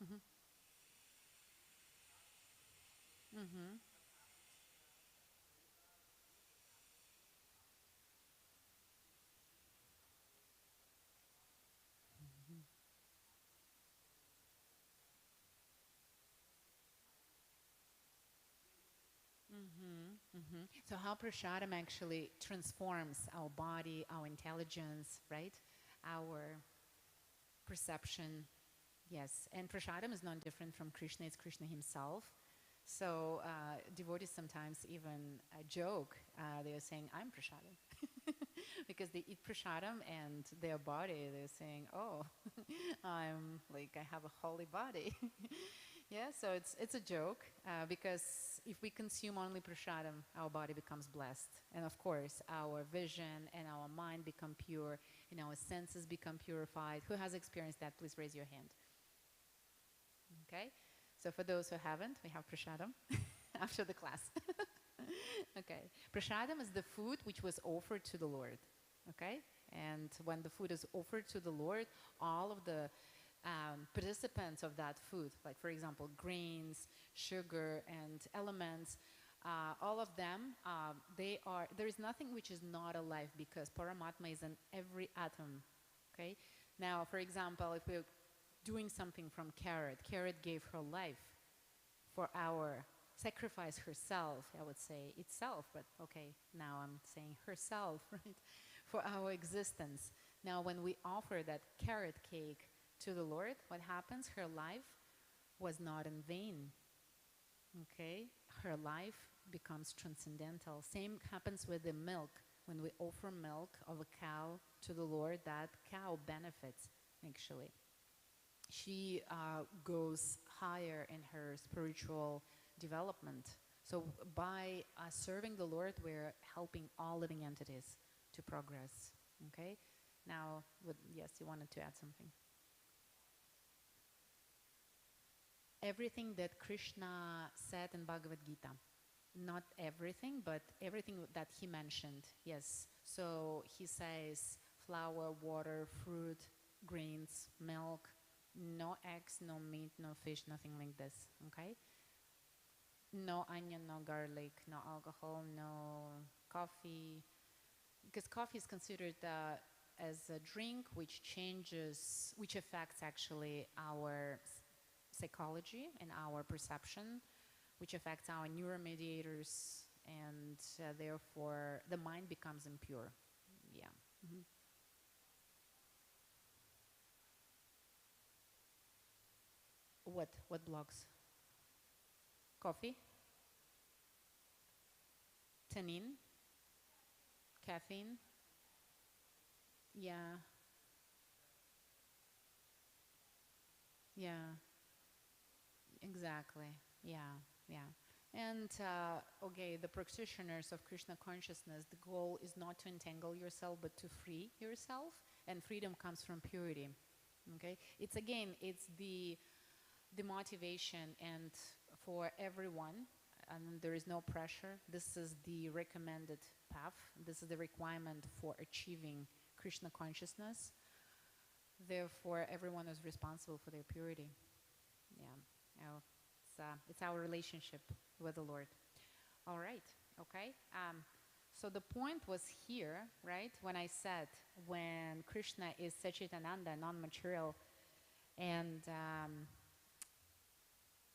Mm-hmm. Mm-hmm. Mm-hmm, mm-hmm. So how prasadam actually transforms our body, our intelligence, right? Our perception. Yes, and prasadam is not different from Krishna. It's Krishna himself. So devotees sometimes even joke. They are saying, "I'm prasadam," because they eat prasadam and their body. They're saying, "Oh, I'm like I have a holy body." Yeah, so it's a joke because if we consume only prasadam, our body becomes blessed, and of course our vision and our mind become pure, and our senses become purified. Who has experienced that? Please raise your hand. Okay, so for those who haven't, we have prasadam after the class. Okay, prasadam is the food which was offered to the Lord. Okay, and when the food is offered to the Lord, all of the participants of that food, like for example, grains, sugar, and elements, all of them, there is nothing which is not alive because Paramatma is in every atom, okay? Now, for example, if we're doing something from Carrot, Carrot gave her life for our sacrifice herself, I would say itself, but okay, now I'm saying herself, right, for our existence. Now, when we offer that carrot cake to the Lord, what happens? Her life was not in vain, okay? Her life becomes transcendental. Same happens with the milk. When we offer milk of a cow to the Lord, that cow benefits, actually. She goes higher in her spiritual development. So by serving the Lord, we're helping all living entities to progress. Okay? Now, yes, you wanted to add something. Everything that Krishna said in Bhagavad Gita. Not everything, but everything that he mentioned, yes. So he says flour, water, fruit, grains, milk, no eggs, no meat, no fish, nothing like this, okay? No onion, no garlic, no alcohol, no coffee, because coffee is considered as a drink which changes, which affects actually our psychology and our perception, which affects our neuromediators, and therefore the mind becomes impure. Yeah. Mm-hmm. What blocks? Coffee, tannin, caffeine. Yeah, yeah, exactly. Yeah, yeah. And okay, the practitioners of Krishna consciousness, the goal is not to entangle yourself, but to free yourself. And freedom comes from purity. Okay, it's again, it's the motivation, and for everyone, and there is no pressure. This is the recommended path. This is the requirement for achieving Krishna consciousness. Therefore, everyone is responsible for their purity. Yeah, it's our relationship with the Lord. All right, okay. So the point was here, right? When I said when Krishna is Satchitananda, non-material, and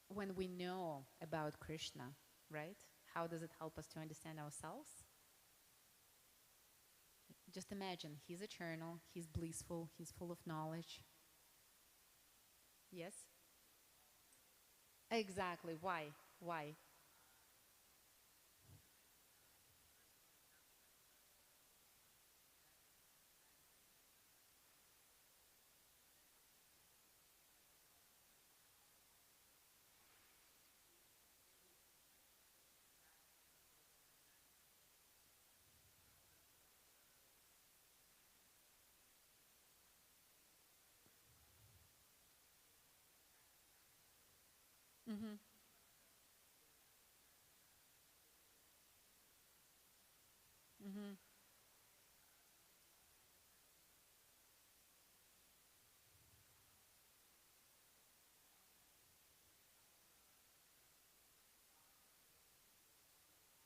when we know about Krishna, right? How does it help us to understand ourselves? Just imagine, he's eternal, he's blissful, he's full of knowledge. Yes? Exactly. Why? Why? Mm-hmm. Mm-hmm.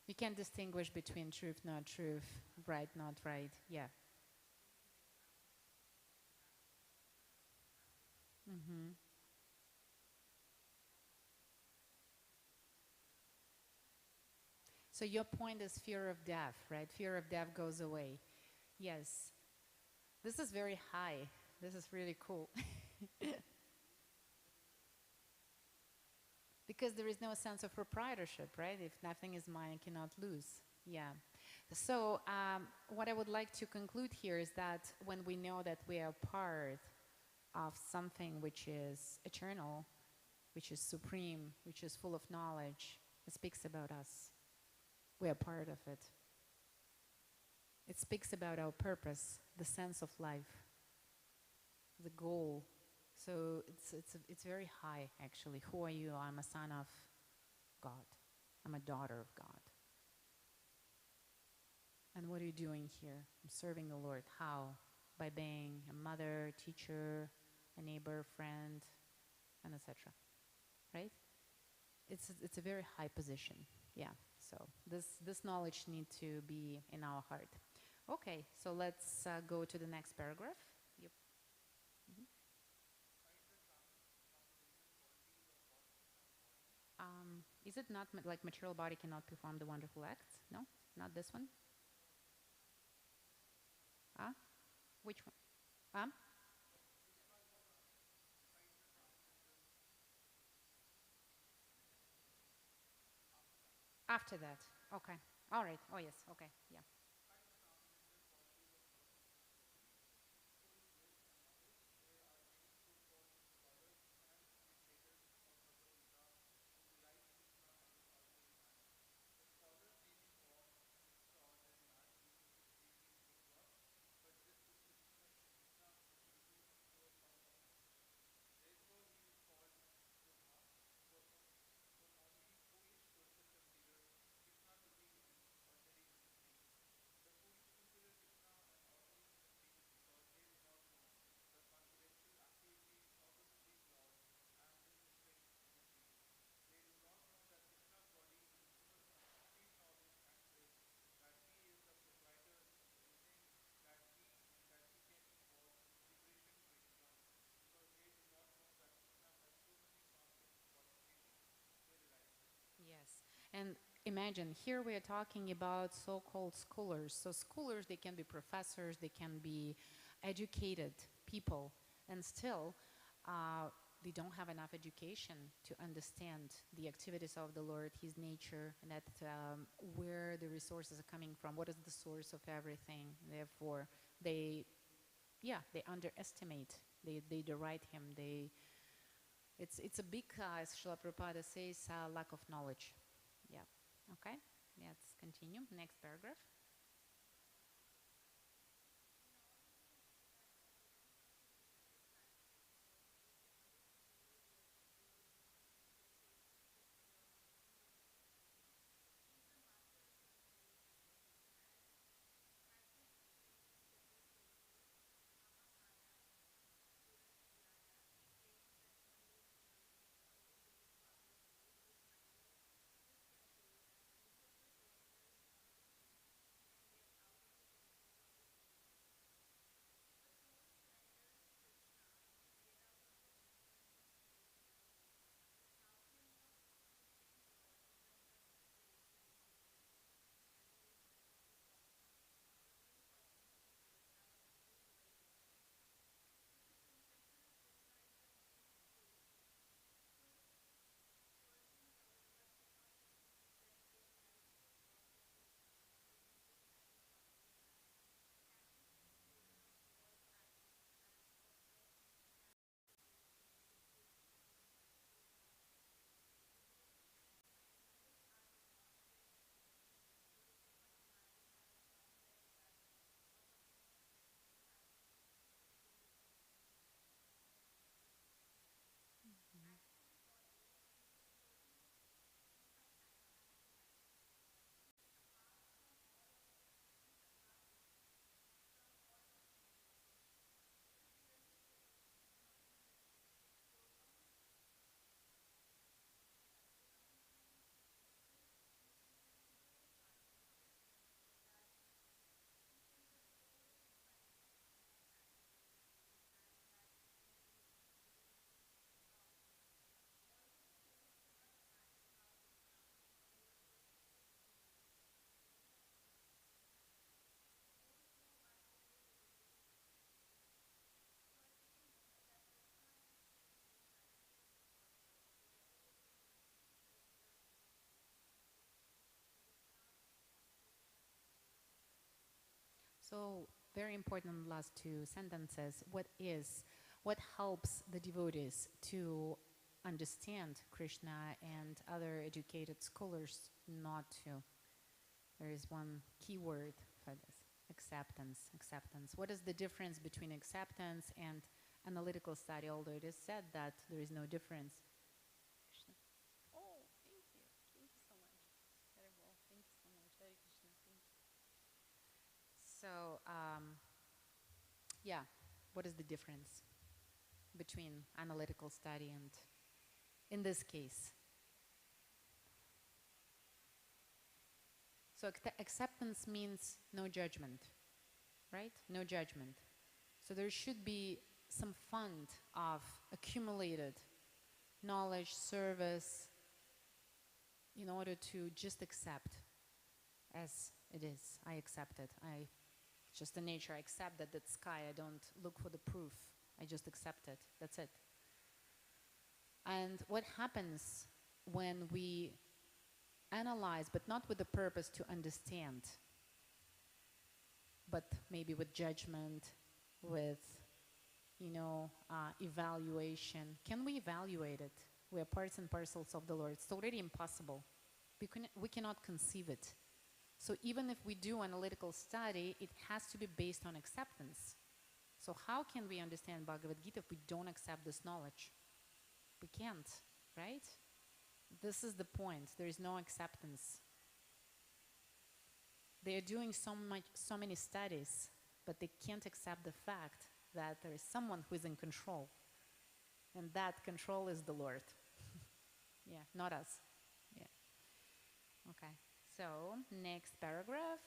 You can distinguish between truth, not truth, right, not right. Yeah. Mm-hmm. So your point is fear of death, right? Fear of death goes away. Yes. This is very high. This is really cool. Because there is no sense of proprietorship, right? If nothing is mine, I cannot lose. Yeah. So what I would like to conclude here is that when we know that we are part of something which is eternal, which is supreme, which is full of knowledge, it speaks about us. We are part of it. It speaks about our purpose, the sense of life, the goal. So it's very high, actually. Who are you? I'm a son of God. I'm a daughter of God. And what are you doing here? I'm serving the Lord. How? By being a mother, teacher, a neighbor, friend, and etc. Right? It's a very high position. Yeah. So this knowledge needs to be in our heart. Okay. So let's go to the next paragraph. Yep. Is it not like material body cannot perform the wonderful acts? No, not this one. Ah, which one? After that. Okay. All right. Oh yes. Okay. Yeah. Yes. And imagine here we are talking about so-called scholars. So scholars, they can be professors, they can be educated people, and still they don't have enough education to understand the activities of the Lord, His nature, and that where the resources are coming from, what is the source of everything. Therefore, they, yeah, they underestimate, they deride Him, it's a big, as Srila Prabhupada says, lack of knowledge. Yeah. Okay. Let's continue. Next paragraph. So very important last two sentences. What helps the devotees to understand Krishna and other educated scholars not to? There is one key word for this: acceptance. Acceptance. What is the difference between acceptance and analytical study? Although it is said that there is no difference. Krishna. Oh, thank you. Thank you so much. Very well. Thank you so much. Hare Krishna. Thank you. So, yeah, what is the difference between analytical study and, in this case? So acceptance means no judgment, right? No judgment. So there should be some fund of accumulated knowledge, service, in order to just accept as it is. I accept it. Just the nature. I accept that sky. I don't look for the proof. I just accept it. That's it. And what happens when we analyze, but not with the purpose to understand, but maybe with judgment, with, evaluation. Can we evaluate it? We are parts and parcels of the Lord. It's already impossible. We cannot conceive it. So even if we do analytical study, it has to be based on acceptance. So how can we understand Bhagavad Gita if we don't accept this knowledge? We can't, right? This is the point. There is no acceptance. They are doing so many studies, but they can't accept the fact that there is someone who is in control. And that control is the Lord. Yeah, not us. Yeah. Okay. So, next paragraph.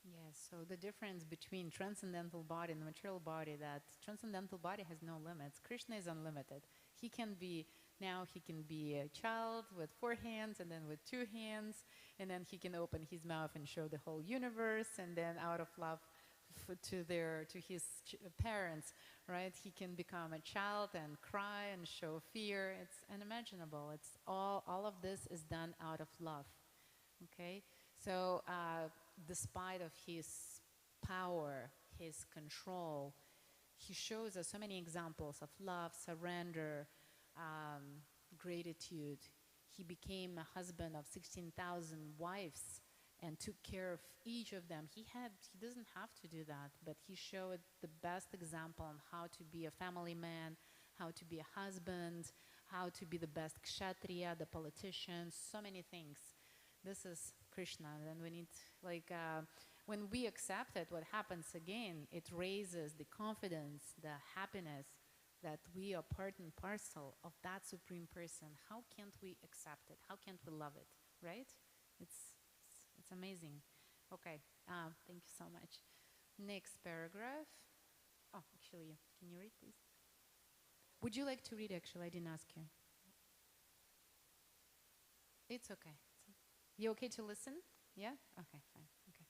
Yes, so the difference between transcendental body and material body, that transcendental body has no limits. Krishna is unlimited. He can be a child with 4 hands and then with 2 hands, and then he can open his mouth and show the whole universe, and then out of love to his parents, right? He can become a child and cry and show fear. It's unimaginable. It's all of this is done out of love, okay? So despite of his power, his control, he shows us so many examples of love, surrender, gratitude. He became a husband of 16,000 wives and took care of each of them. He doesn't have to do that, but he showed the best example on how to be a family man, how to be a husband, how to be the best kshatriya, the politician, so many things. This is Krishna. Then we need, when we accept it, what happens again, it raises the confidence, the happiness that we are part and parcel of that Supreme Person. How can't we accept it? How can't we love it, right? It's amazing. Okay, thank you so much. Next paragraph. Oh, actually, can you read, please? Would you like to read, actually? I didn't ask you. It's okay. You okay to listen? Yeah? Okay, fine. Okay.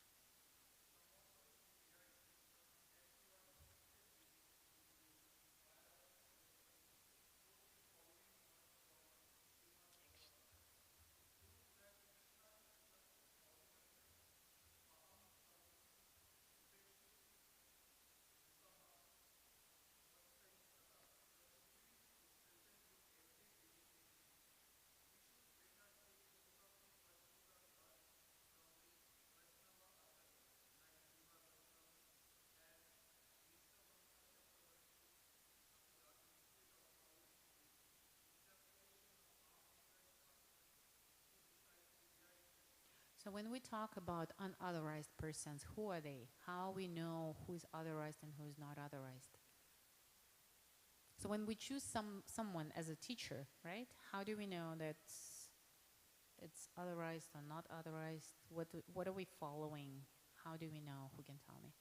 So when we talk about unauthorized persons, who are they? How we know who is authorized and who is not authorized? So when we choose someone as a teacher, right? How do we know that it's authorized or not authorized? What are we following? How do we know? Who can tell me?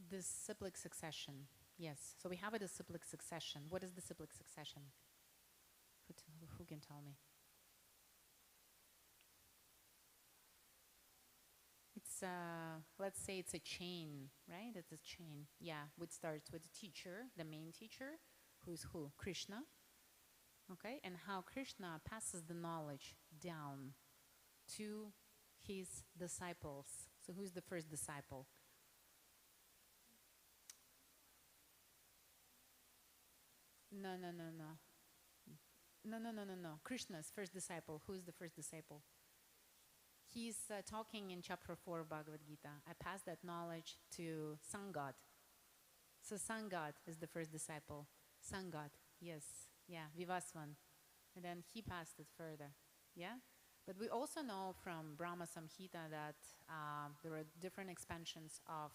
Disciplic succession. Yes. So we have a disciplic succession. What is disciplic succession? Who can tell me? It's let's say it's a chain, right? It's a chain. Yeah, which starts with the teacher, the main teacher, who's who? Krishna. Okay, and how Krishna passes the knowledge down to his disciples. So who's the first disciple? No, no, no, no. No, no, no, no, no. Krishna's first disciple. Who is the first disciple? He's talking in chapter 4 of Bhagavad Gita. I pass that knowledge to Sun God. So Sun God is the first disciple. Sun God, yes. Yeah, Vivaswan. And then he passed it further. Yeah? But we also know from Brahma Samhita that there are different expansions of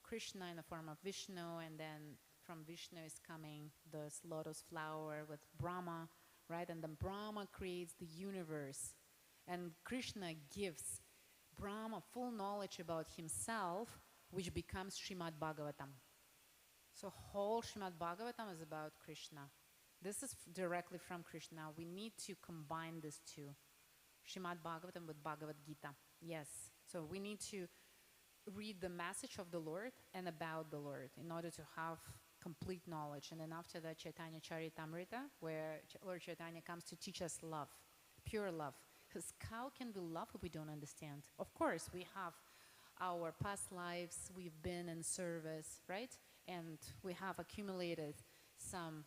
Krishna in the form of Vishnu, and then from Vishnu is coming this lotus flower with Brahma, right? And then Brahma creates the universe. And Krishna gives Brahma full knowledge about himself, which becomes Srimad Bhagavatam. So whole Srimad Bhagavatam is about Krishna. This is directly from Krishna. We need to combine these two, Srimad Bhagavatam with Bhagavad Gita. Yes. So we need to read the message of the Lord and about the Lord in order to have complete knowledge. And then after that, Chaitanya Charitamrita, where Lord Chaitanya comes to teach us love, pure love. Because how can we love if we don't understand? Of course, we have our past lives, we've been in service, right? And we have accumulated some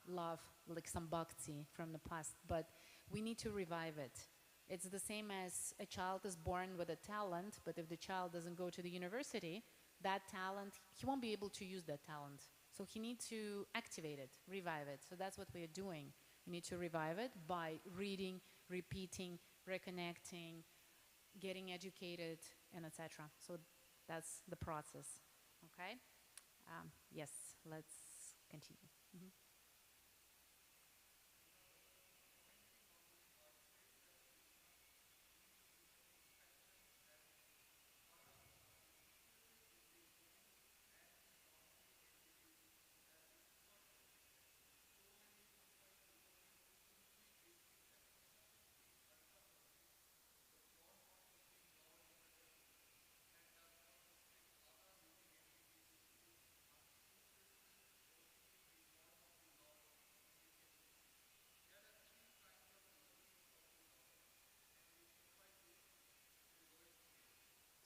love, like some bhakti from the past, but we need to revive it. It's the same as a child is born with a talent, but if the child doesn't go to the university, that talent, he won't be able to use that talent. So he needs to activate it, revive it. So that's what we are doing. We need to revive it by reading, repeating, reconnecting, getting educated, and etc. So that's the process. Okay? Yes, let's continue. Mm-hmm.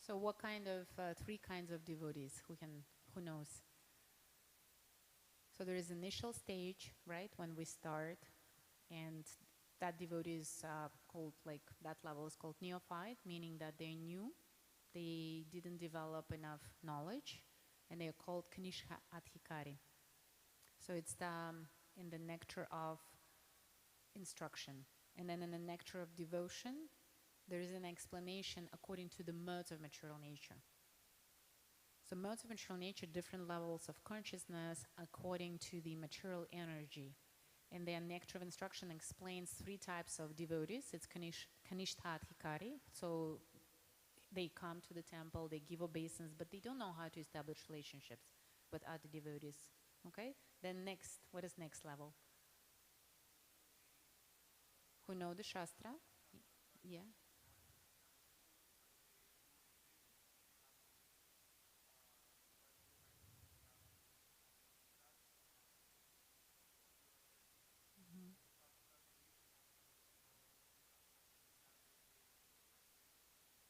So what kind of three kinds of devotees? Who knows? So there is initial stage, right, when we start, and that devotee is called, like, that level is called neophyte, meaning that they're new, they didn't develop enough knowledge, and they are called Kanishka Adhikari. So it's in the nectar of instruction. And then in the nectar of devotion, there is an explanation according to the modes of material nature. So modes of material nature, different levels of consciousness according to the material energy. And the nectar of instruction explains three types of devotees. It's Kanishta Adhikari. So they come to the temple, they give obeisance, but they don't know how to establish relationships with other devotees. Okay? Then next, what is next level? Who know the Shastra? Yeah.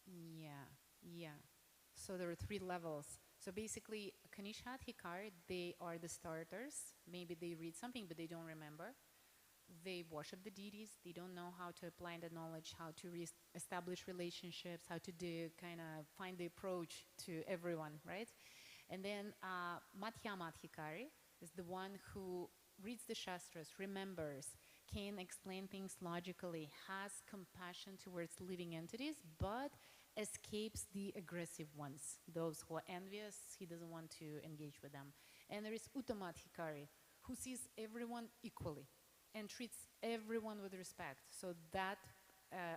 Yeah, yeah. So there are three levels. So basically, Kanishad Hikar, they are the starters. Maybe they read something, but they don't remember. They worship the deities. They don't know how to apply the knowledge, how to establish relationships, how to do kind of find the approach to everyone, right? And then Madhyamadhikari is the one who reads the Shastras, remembers, can explain things logically, has compassion towards living entities, but escapes the aggressive ones, those who are envious. He doesn't want to engage with them. And there is Uttamat Hikari, who sees everyone equally and treats everyone with respect. So that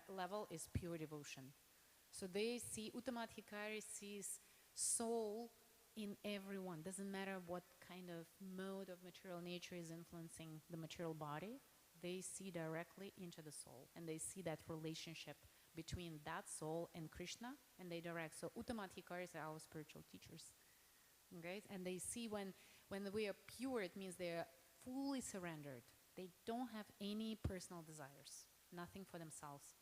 level is pure devotion. So they see, Uttamat Hikari sees soul in everyone. Doesn't matter what kind of mode of material nature is influencing the material body, they see directly into the soul, and they see that relationship between that soul and Krishna, and they direct. So Uttamat Hikaris are our spiritual teachers. Okay? And they see when we are pure, it means they are fully surrendered. They don't have any personal desires, nothing for themselves,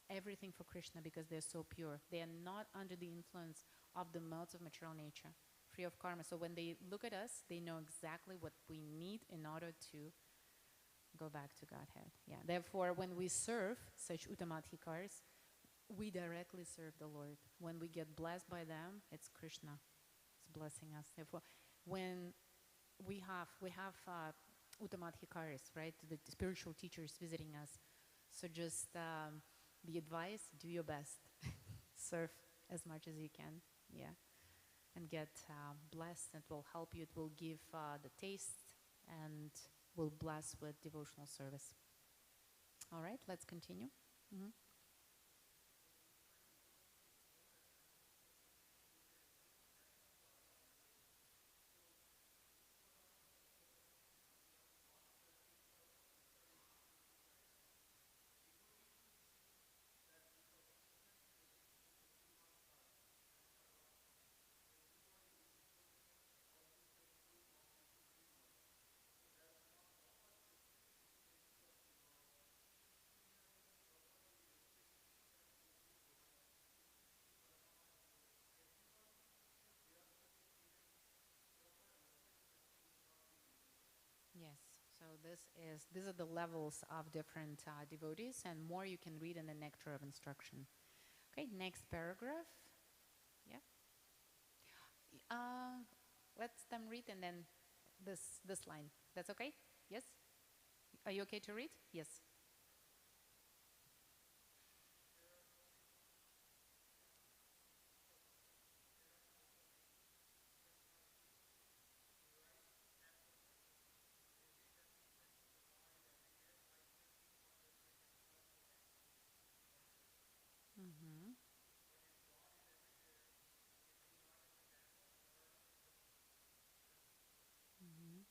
everything for Krishna, because they're so pure. They are not under the influence of the modes of material nature, free of karma. So when they look at us, they know exactly what we need in order to go back to Godhead. Yeah. Therefore, when we serve such Uttamat Hikaris, we directly serve the Lord. When we get blessed by them, it's Krishna. It's blessing us. Therefore, when we have Uttamat Hikaris, right, the spiritual teachers visiting us, so just the advice: do your best, serve as much as you can, yeah, and get blessed. It will help you. It will give the taste and will bless with devotional service. All right, let's continue. Mm-hmm. Yes. So these are the levels of different devotees, and more you can read in the Nectar of Instruction. Okay, next paragraph. Yeah. Let's them read, and then this line. That's okay? Yes. Are you okay to read? Yes. Mm-hmm. Mm-hmm.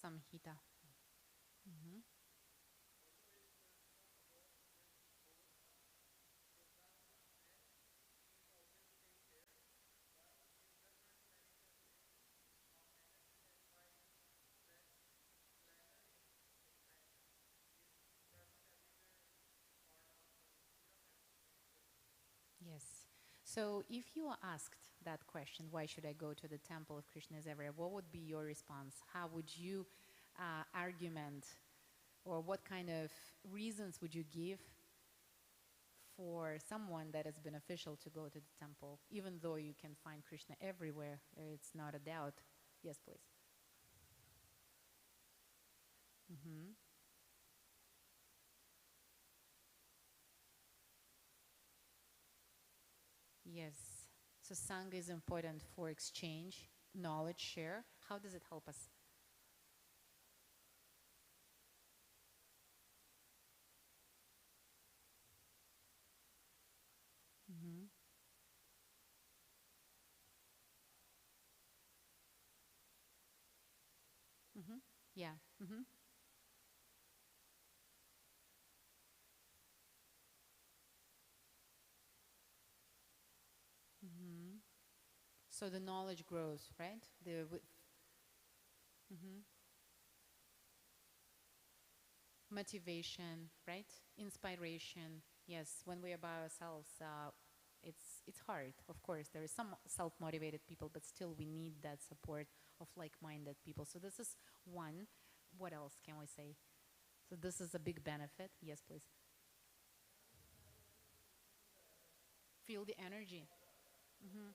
Samhita. Mm-hmm. Yes. So if you are asked that question, why should I go to the temple if Krishna is everywhere? What would be your response? How would you argument, or what kind of reasons would you give for someone that is beneficial to go to the temple, even though you can find Krishna everywhere? It's not a doubt. Yes, please. Mm-hmm. Yes. So Sangha is important for exchange, knowledge share. How does it help us? Mm-hmm. Mm-hmm. Yeah. Mm-hmm. Mm-hmm. So the knowledge grows, right? Mm-hmm. Motivation, right? Inspiration. Yes, when we are by ourselves, it's hard. Of course, there is some self-motivated people, but still we need that support of like-minded people. So this is one. What else can we say? So this is a big benefit. Yes, please. Feel the energy. Hmm.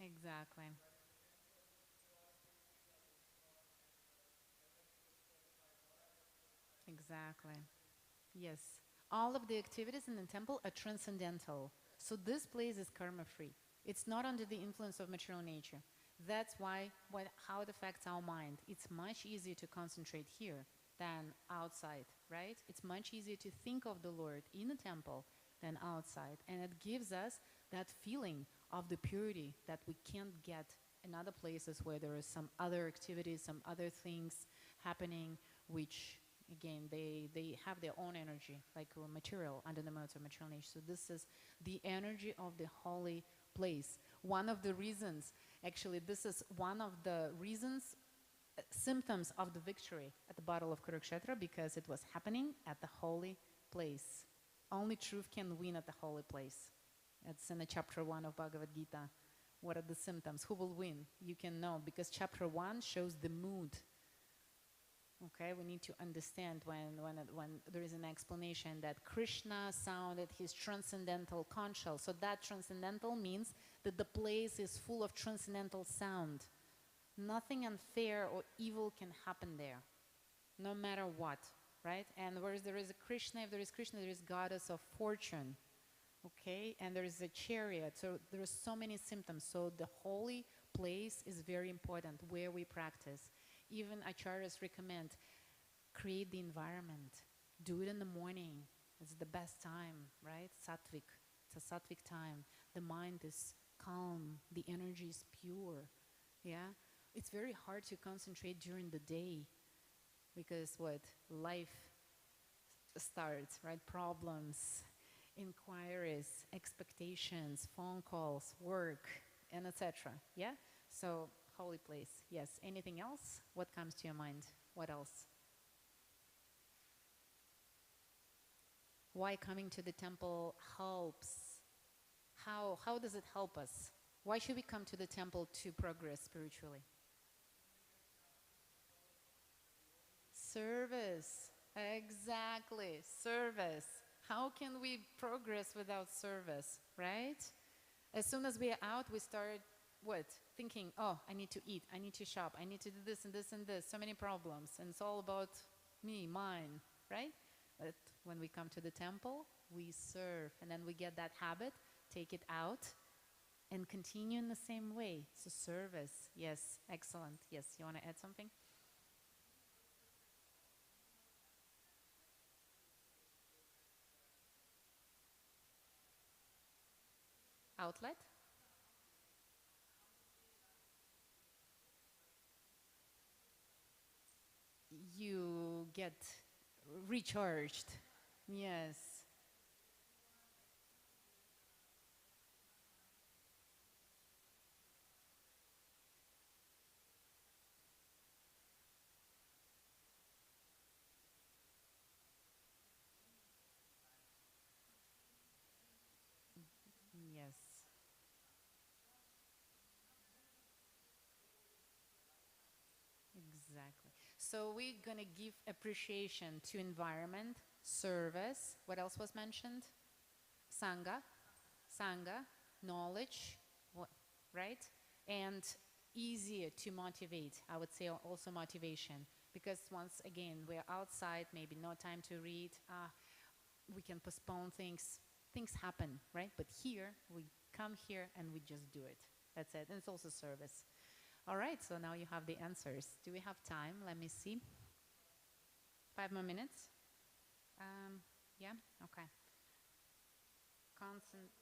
Exactly. Exactly. Yes. All of the activities in the temple are transcendental. So this place is karma free. It's not under the influence of material nature. That's why how it affects our mind. It's much easier to concentrate here than outside, right? It's much easier to think of the Lord in the temple than outside. And it gives us that feeling of the purity that we can't get in other places where there is some other activities, some other things happening, which again they have their own energy like material under the modes of material nature. So this is the energy of the holy place. One of the reasons, actually this is one of the reasons, symptoms of the victory at the battle of Kurukshetra, because it was happening at the holy place. Only truth can win at the holy place. It's in the chapter 1 of Bhagavad Gita. What are the symptoms? Who will win? You can know, because chapter 1 shows the mood. Okay, we need to understand when there is an explanation that Krishna sounded his transcendental conch shell. So that transcendental means that the place is full of transcendental sound. Nothing unfair or evil can happen there, no matter what, right? And whereas there is a Krishna, if there is Krishna, there is goddess of fortune, okay? And there is a chariot, so there are so many symptoms. So the holy place is very important where we practice. Even acharyas recommend, create the environment, do it in the morning. It's the best time, right? Sattvic, it's a sattvic time. The mind is calm, the energy is pure, yeah? It's very hard to concentrate during the day because what? Life starts, right? Problems, inquiries, expectations, phone calls, work, and etc. Yeah? So, holy place. Yes. Anything else? What comes to your mind? What else? Why coming to the temple helps? How does it help us? Why should we come to the temple to progress spiritually? Service. Exactly. Service. How can we progress without service, right? As soon as we are out, we start what? Thinking, oh, I need to eat, I need to shop, I need to do this and this and this. So many problems. And it's all about me, mine, right? But when we come to the temple, we serve. And then we get that habit, take it out, and continue in the same way. So service. Yes, excellent. Yes, you want to add something? Outlet? You get recharged. Yes. Yes. Exactly. So we're going to give appreciation to environment, service. What else was mentioned? Sangha, Sangha, knowledge, what, right? And easier to motivate. I would say also motivation. Because once again, we're outside, maybe no time to read. We can postpone things. Things happen, right? But here, we come here and we just do it. That's it. And it's also service. All right, so now you have the answers. Do we have time? Let me see. 5 more minutes? Yeah? Okay. Constant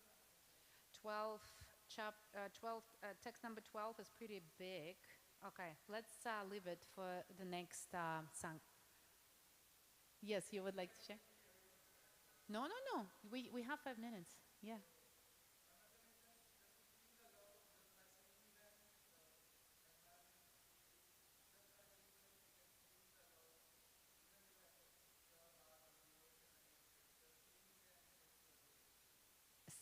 12, 12 text number 12 is pretty big. Okay, let's leave it for the next song. Yes, you would like to share? No, no, no. We have 5 minutes. Yeah.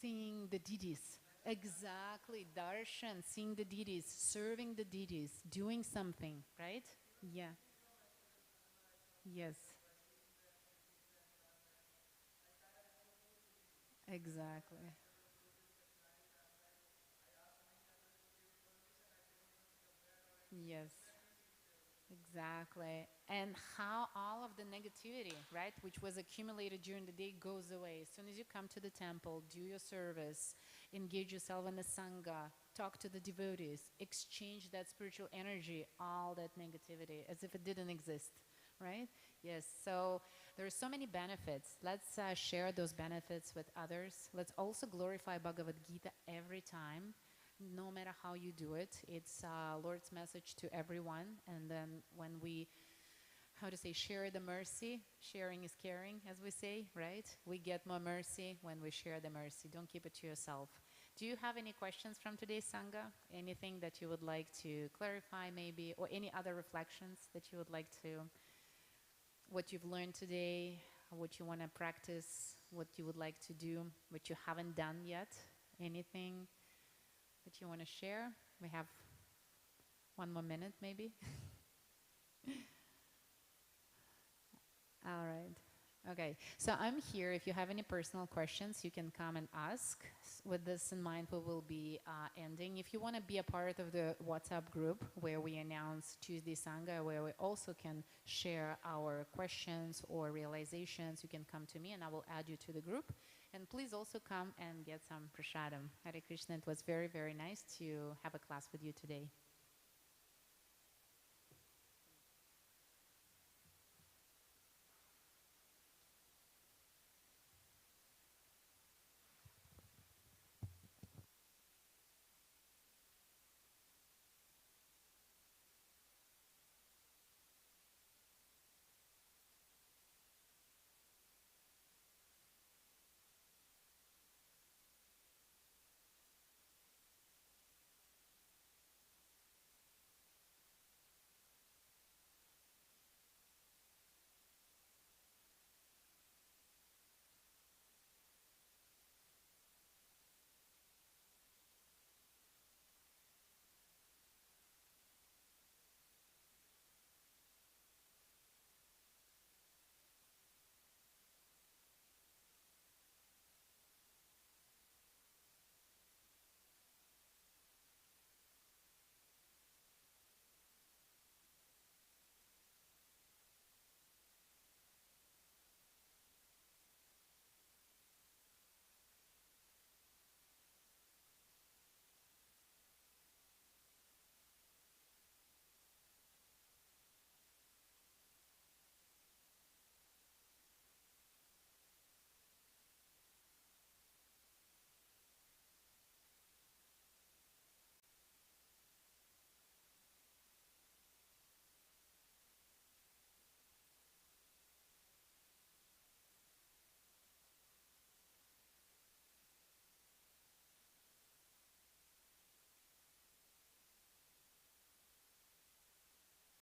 Seeing the deities. Exactly, darshan, seeing the deities, serving the deities, doing something, right? Yeah, yes, exactly. Yes, exactly. And how all of the negativity, right, which was accumulated during the day goes away. As soon as you come to the temple, do your service, engage yourself in the Sangha, talk to the devotees, exchange that spiritual energy, all that negativity, as if it didn't exist, right? Yes, so there are so many benefits. Let's share those benefits with others. Let's also glorify Bhagavad Gita every time, no matter how you do it. It's Lord's message to everyone. And then when we, how to say, share the mercy, sharing is caring, as we say, right? We get more mercy when we share the mercy. Don't keep it to yourself. Do you have any questions from today's Sangha? Anything that you would like to clarify maybe, or any other reflections that you would like to, what you've learned today, what you want to practice, what you would like to do, what you haven't done yet? Anything that you want to share? We have one more minute, maybe. All right. Okay. So I'm here. If you have any personal questions, you can come and ask. With this in mind, we will be ending. If you want to be a part of the WhatsApp group where we announce Tuesday Sangha, where we also can share our questions or realizations, you can come to me and I will add you to the group. And please also come and get some prasadam. Hare Krishna. It was very, very nice to have a class with you today.